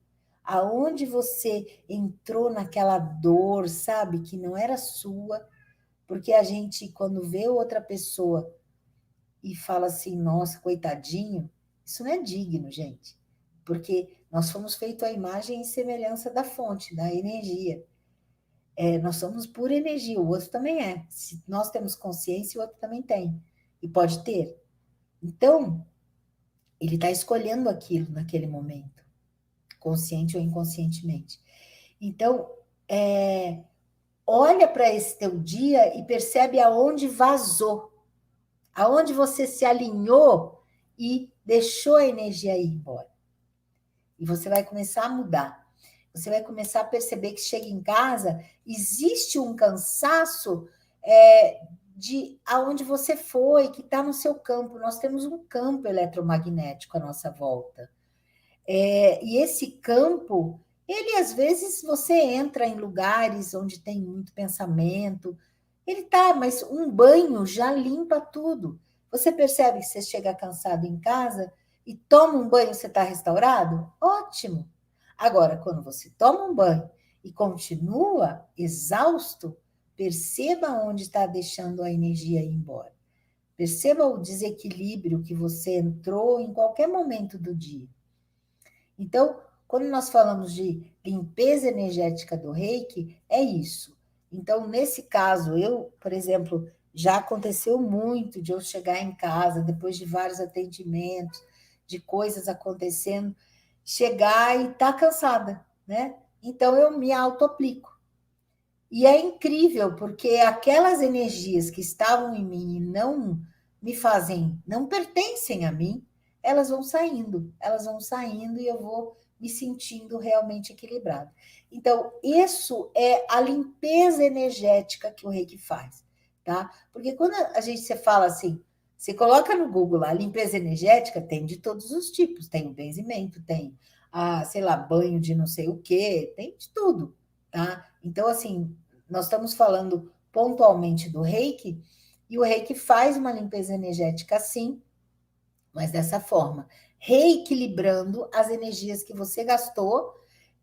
[SPEAKER 1] aonde você entrou naquela dor, sabe, que não era sua, porque a gente, quando vê outra pessoa e fala assim, nossa, coitadinho, isso não é digno, gente, porque nós fomos feitos à imagem e semelhança da fonte, da energia. Nós somos pura energia, o outro também é. Se nós temos consciência, o outro também tem. E pode ter. Então, ele está escolhendo aquilo naquele momento, consciente ou inconscientemente. Então, olha para esse teu dia e percebe aonde vazou, aonde você se alinhou e deixou a energia ir embora. E você vai começar a mudar. Você vai começar a perceber que chega em casa, existe um cansaço de aonde você foi, que está no seu campo. Nós temos um campo eletromagnético à nossa volta. E esse campo, ele às vezes você entra em lugares onde tem muito pensamento, ele tá, mas um banho já limpa tudo. Você percebe que você chega cansado em casa e toma um banho, você está restaurado? Ótimo. Agora, quando você toma um banho e continua exausto, perceba onde está deixando a energia ir embora. Perceba o desequilíbrio que você entrou em qualquer momento do dia. Então, quando nós falamos de limpeza energética do reiki, é isso. Então, nesse caso, eu, por exemplo, já aconteceu muito de eu chegar em casa depois de vários atendimentos de coisas acontecendo, chegar e estar cansada, né? Então eu me auto-aplico. E é incrível, porque aquelas energias que estavam em mim e não me fazem, não pertencem a mim, elas vão saindo e eu vou me sentindo realmente equilibrada. Então, isso é a limpeza energética que o Reiki faz, tá? Porque quando a gente se fala assim, você coloca no Google lá, limpeza energética, tem de todos os tipos, tem o benzimento, tem, sei lá, banho de não sei o quê, tem de tudo, tá? Então, assim, nós estamos falando pontualmente do Reiki, e o Reiki faz uma limpeza energética sim, mas dessa forma, reequilibrando as energias que você gastou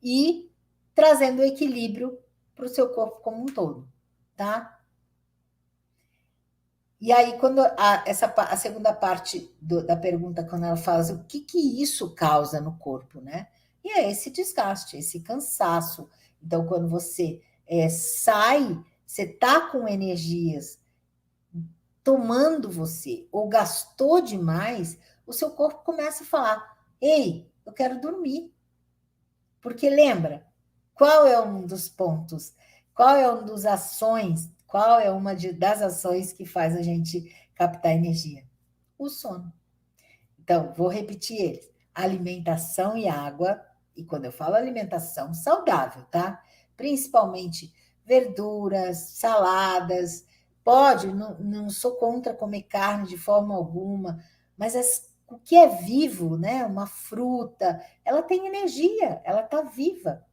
[SPEAKER 1] e trazendo equilíbrio para o seu corpo como um todo, tá? E aí, quando a segunda parte da pergunta, quando ela fala assim, o que isso causa no corpo, né? E é esse desgaste, esse cansaço. Então, quando você sai, você está com energias tomando você, ou gastou demais, o seu corpo começa a falar: ei, eu quero dormir. Porque lembra, qual é um dos pontos, qual é um dos ações, qual é uma das ações que faz a gente captar energia? O sono. Então, vou repetir eles: alimentação e água. E quando eu falo alimentação, saudável, tá? Principalmente verduras, saladas. Pode, não sou contra comer carne de forma alguma, mas o que é vivo, né? Uma fruta, ela tem energia, ela está viva.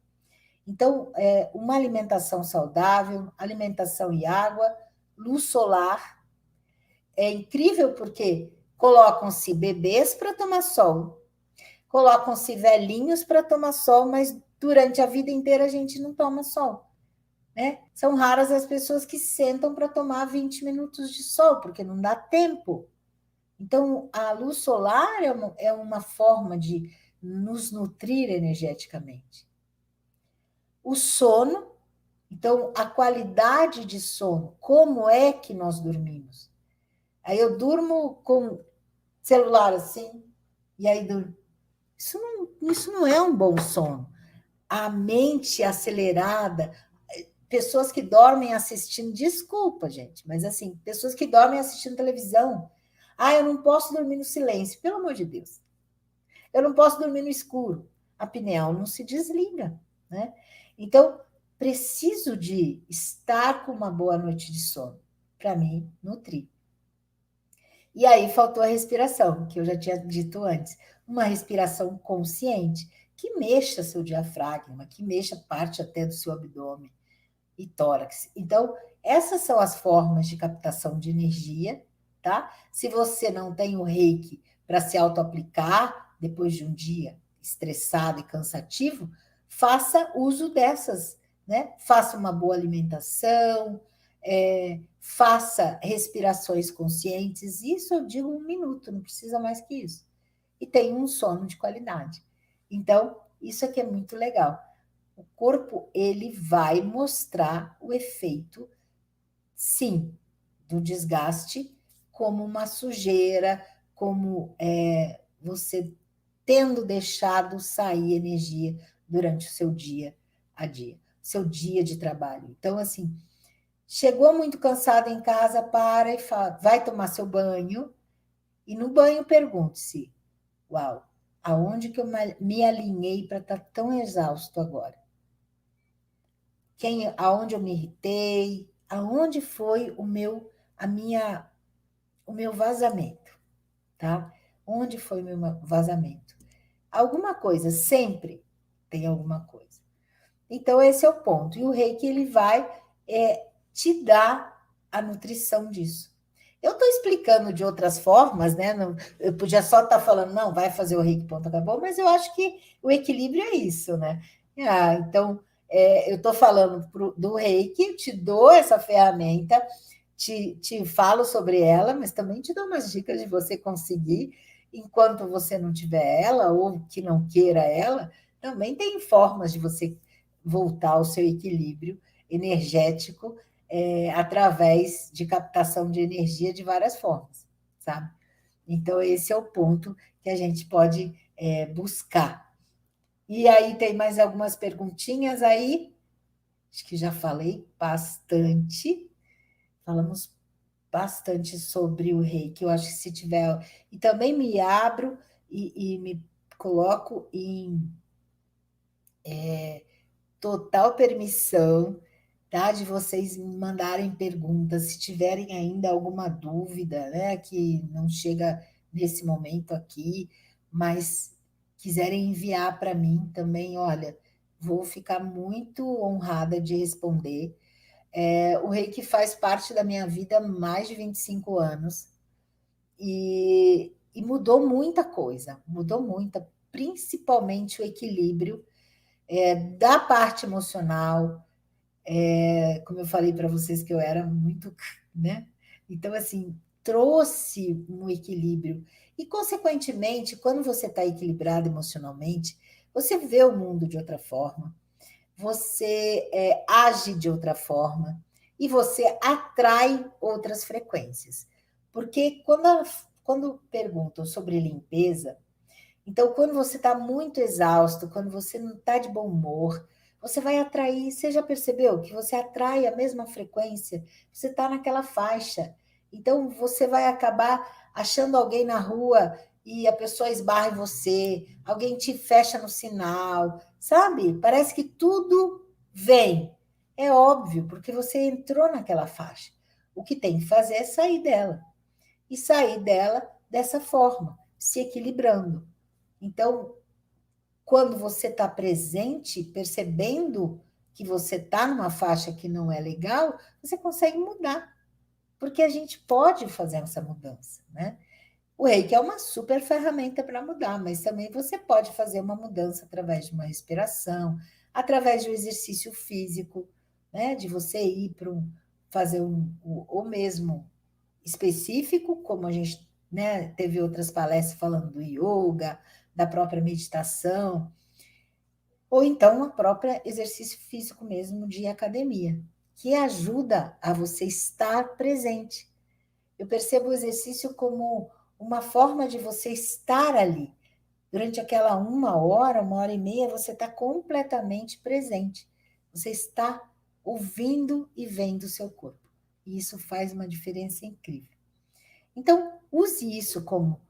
[SPEAKER 1] Então, uma alimentação saudável, alimentação e água, luz solar. É incrível porque colocam-se bebês para tomar sol, colocam-se velhinhos para tomar sol, mas durante a vida inteira a gente não toma sol, né? São raras as pessoas que sentam para tomar 20 minutos de sol, porque não dá tempo. Então, a luz solar é uma forma de nos nutrir energeticamente. O sono, então, a qualidade de sono, como é que nós dormimos? Aí eu durmo com celular assim, e aí durmo. Isso não é um bom sono. A mente acelerada, pessoas que dormem assistindo, desculpa, gente, mas assim, pessoas que dormem assistindo televisão. Eu não posso dormir no silêncio, pelo amor de Deus. Eu não posso dormir no escuro. A pineal não se desliga, né? Então, preciso de estar com uma boa noite de sono para me nutrir. E aí faltou a respiração, que eu já tinha dito antes. Uma respiração consciente, que mexa seu diafragma, que mexa parte até do seu abdômen e tórax. Então, essas são as formas de captação de energia, tá? Se você não tem o Reiki para se auto-aplicar depois de um dia estressado e cansativo, faça uso dessas, né? Faça uma boa alimentação, faça respirações conscientes. Isso eu digo 1 minuto, não precisa mais que isso. E tenha um sono de qualidade. Então, isso aqui é muito legal. O corpo, ele vai mostrar o efeito, sim, do desgaste, como uma sujeira, como você tendo deixado sair energia durante o seu dia a dia, seu dia de trabalho. Então, assim, chegou muito cansado em casa, para e fala, vai tomar seu banho, e no banho pergunte-se, uau, aonde que eu me alinhei para estar tão exausto agora? Aonde eu me irritei, aonde foi o meu vazamento, tá? Onde foi o meu vazamento? Alguma coisa, sempre tem alguma coisa. Então, esse é o ponto. E o Reiki, ele vai te dar a nutrição disso. Eu estou explicando de outras formas, né? Eu podia só estar falando, não, vai fazer o Reiki, ponto, acabou, mas eu acho que o equilíbrio é isso, né? Então, eu estou falando do Reiki, te dou essa ferramenta, te falo sobre ela, mas também te dou umas dicas de você conseguir, enquanto você não tiver ela, ou que não queira ela, também tem formas de você voltar ao seu equilíbrio energético através de captação de energia de várias formas, sabe? Então, esse é o ponto que a gente pode buscar. E aí, tem mais algumas perguntinhas aí? Acho que já falei bastante. Falamos bastante sobre o reiki. Eu acho que se tiver. E também me abro e me coloco em total permissão, tá? De vocês me mandarem perguntas, se tiverem ainda alguma dúvida, né? Que não chega nesse momento aqui, mas quiserem enviar para mim também, olha, vou ficar muito honrada de responder. O reiki faz parte da minha vida há mais de 25 anos e mudou muita coisa, mudou muita, principalmente o equilíbrio da parte emocional, como eu falei para vocês que eu era muito, né? Então, assim, trouxe um equilíbrio. E, consequentemente, quando você está equilibrado emocionalmente, você vê o mundo de outra forma, você age de outra forma e você atrai outras frequências. Porque quando perguntam sobre limpeza, então, quando você está muito exausto, quando você não está de bom humor, você vai atrair. Você já percebeu que você atrai a mesma frequência? Você está naquela faixa. Então, você vai acabar achando alguém na rua e a pessoa esbarra em você, alguém te fecha no sinal, sabe? Parece que tudo vem. É óbvio, porque você entrou naquela faixa. O que tem que fazer é sair dela. E sair dela dessa forma, se equilibrando. Então, quando você está presente, percebendo que você está numa faixa que não é legal, você consegue mudar, porque a gente pode fazer essa mudança, né? O reiki é uma super ferramenta para mudar, mas também você pode fazer uma mudança através de uma respiração, através de um exercício físico, né? De você ir para fazer o mesmo específico, como a gente, né, teve outras palestras falando do yoga, da própria meditação, ou então o próprio exercício físico mesmo de academia, que ajuda a você estar presente. Eu percebo o exercício como uma forma de você estar ali. Durante aquela 1 hora e meia, você está completamente presente. Você está ouvindo e vendo o seu corpo. E isso faz uma diferença incrível. Então, use isso como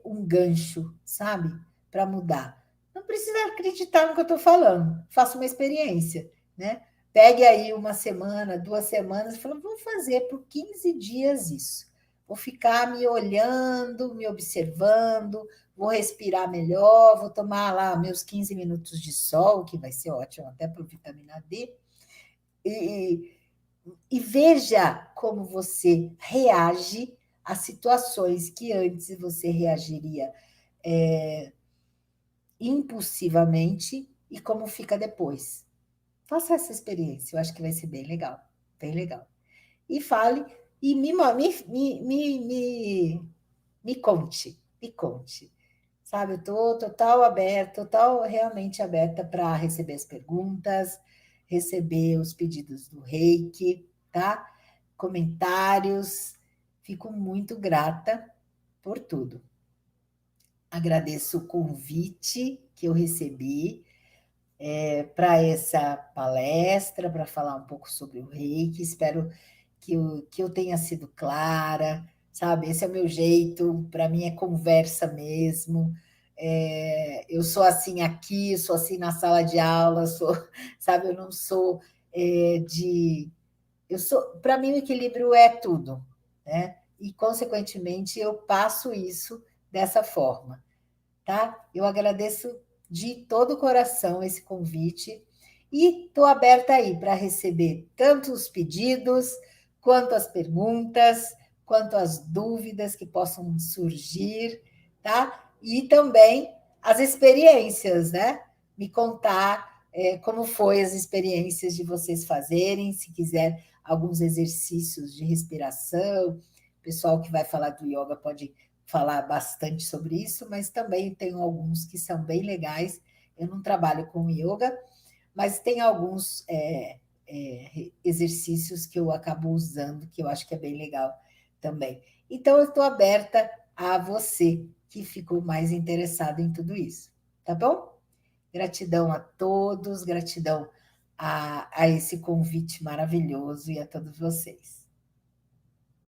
[SPEAKER 1] um gancho, sabe? Para mudar. Não precisa acreditar no que eu estou falando. Faça uma experiência, né? Pegue aí 1 semana, 2 semanas e fala, vou fazer por 15 dias isso. Vou ficar me olhando, me observando, vou respirar melhor, vou tomar lá meus 15 minutos de sol, que vai ser ótimo até para vitamina D, e, e veja como você reage a situações que antes você reagiria impulsivamente e como fica depois. Faça essa experiência, eu acho que vai ser bem legal, bem legal. E fale, e me conte, me conte. Sabe, eu estou total aberta, total realmente aberta para receber as perguntas, receber os pedidos do reiki, tá? Comentários. Fico muito grata por tudo. Agradeço o convite que eu recebi para essa palestra, para falar um pouco sobre o reiki. Espero que eu tenha sido clara, sabe? Esse é o meu jeito, para mim é conversa mesmo. Eu sou assim aqui, sou assim na sala de aula, sou, sabe? Eu não sou de. Eu sou, para mim, o equilíbrio é tudo, né? E, consequentemente, eu passo isso dessa forma, tá? Eu agradeço de todo o coração esse convite e estou aberta aí para receber tanto os pedidos, quanto as perguntas, quanto as dúvidas que possam surgir, tá? E também as experiências, né? Me contar como foi as experiências de vocês fazerem, se quiser alguns exercícios de respiração, o pessoal que vai falar do yoga pode falar bastante sobre isso, mas também tenho alguns que são bem legais. Eu não trabalho com yoga, mas tem alguns exercícios que eu acabo usando, que eu acho que é bem legal também. Então, eu estou aberta a você que ficou mais interessado em tudo isso, tá bom? Gratidão a todos, gratidão a esse convite maravilhoso e a todos vocês.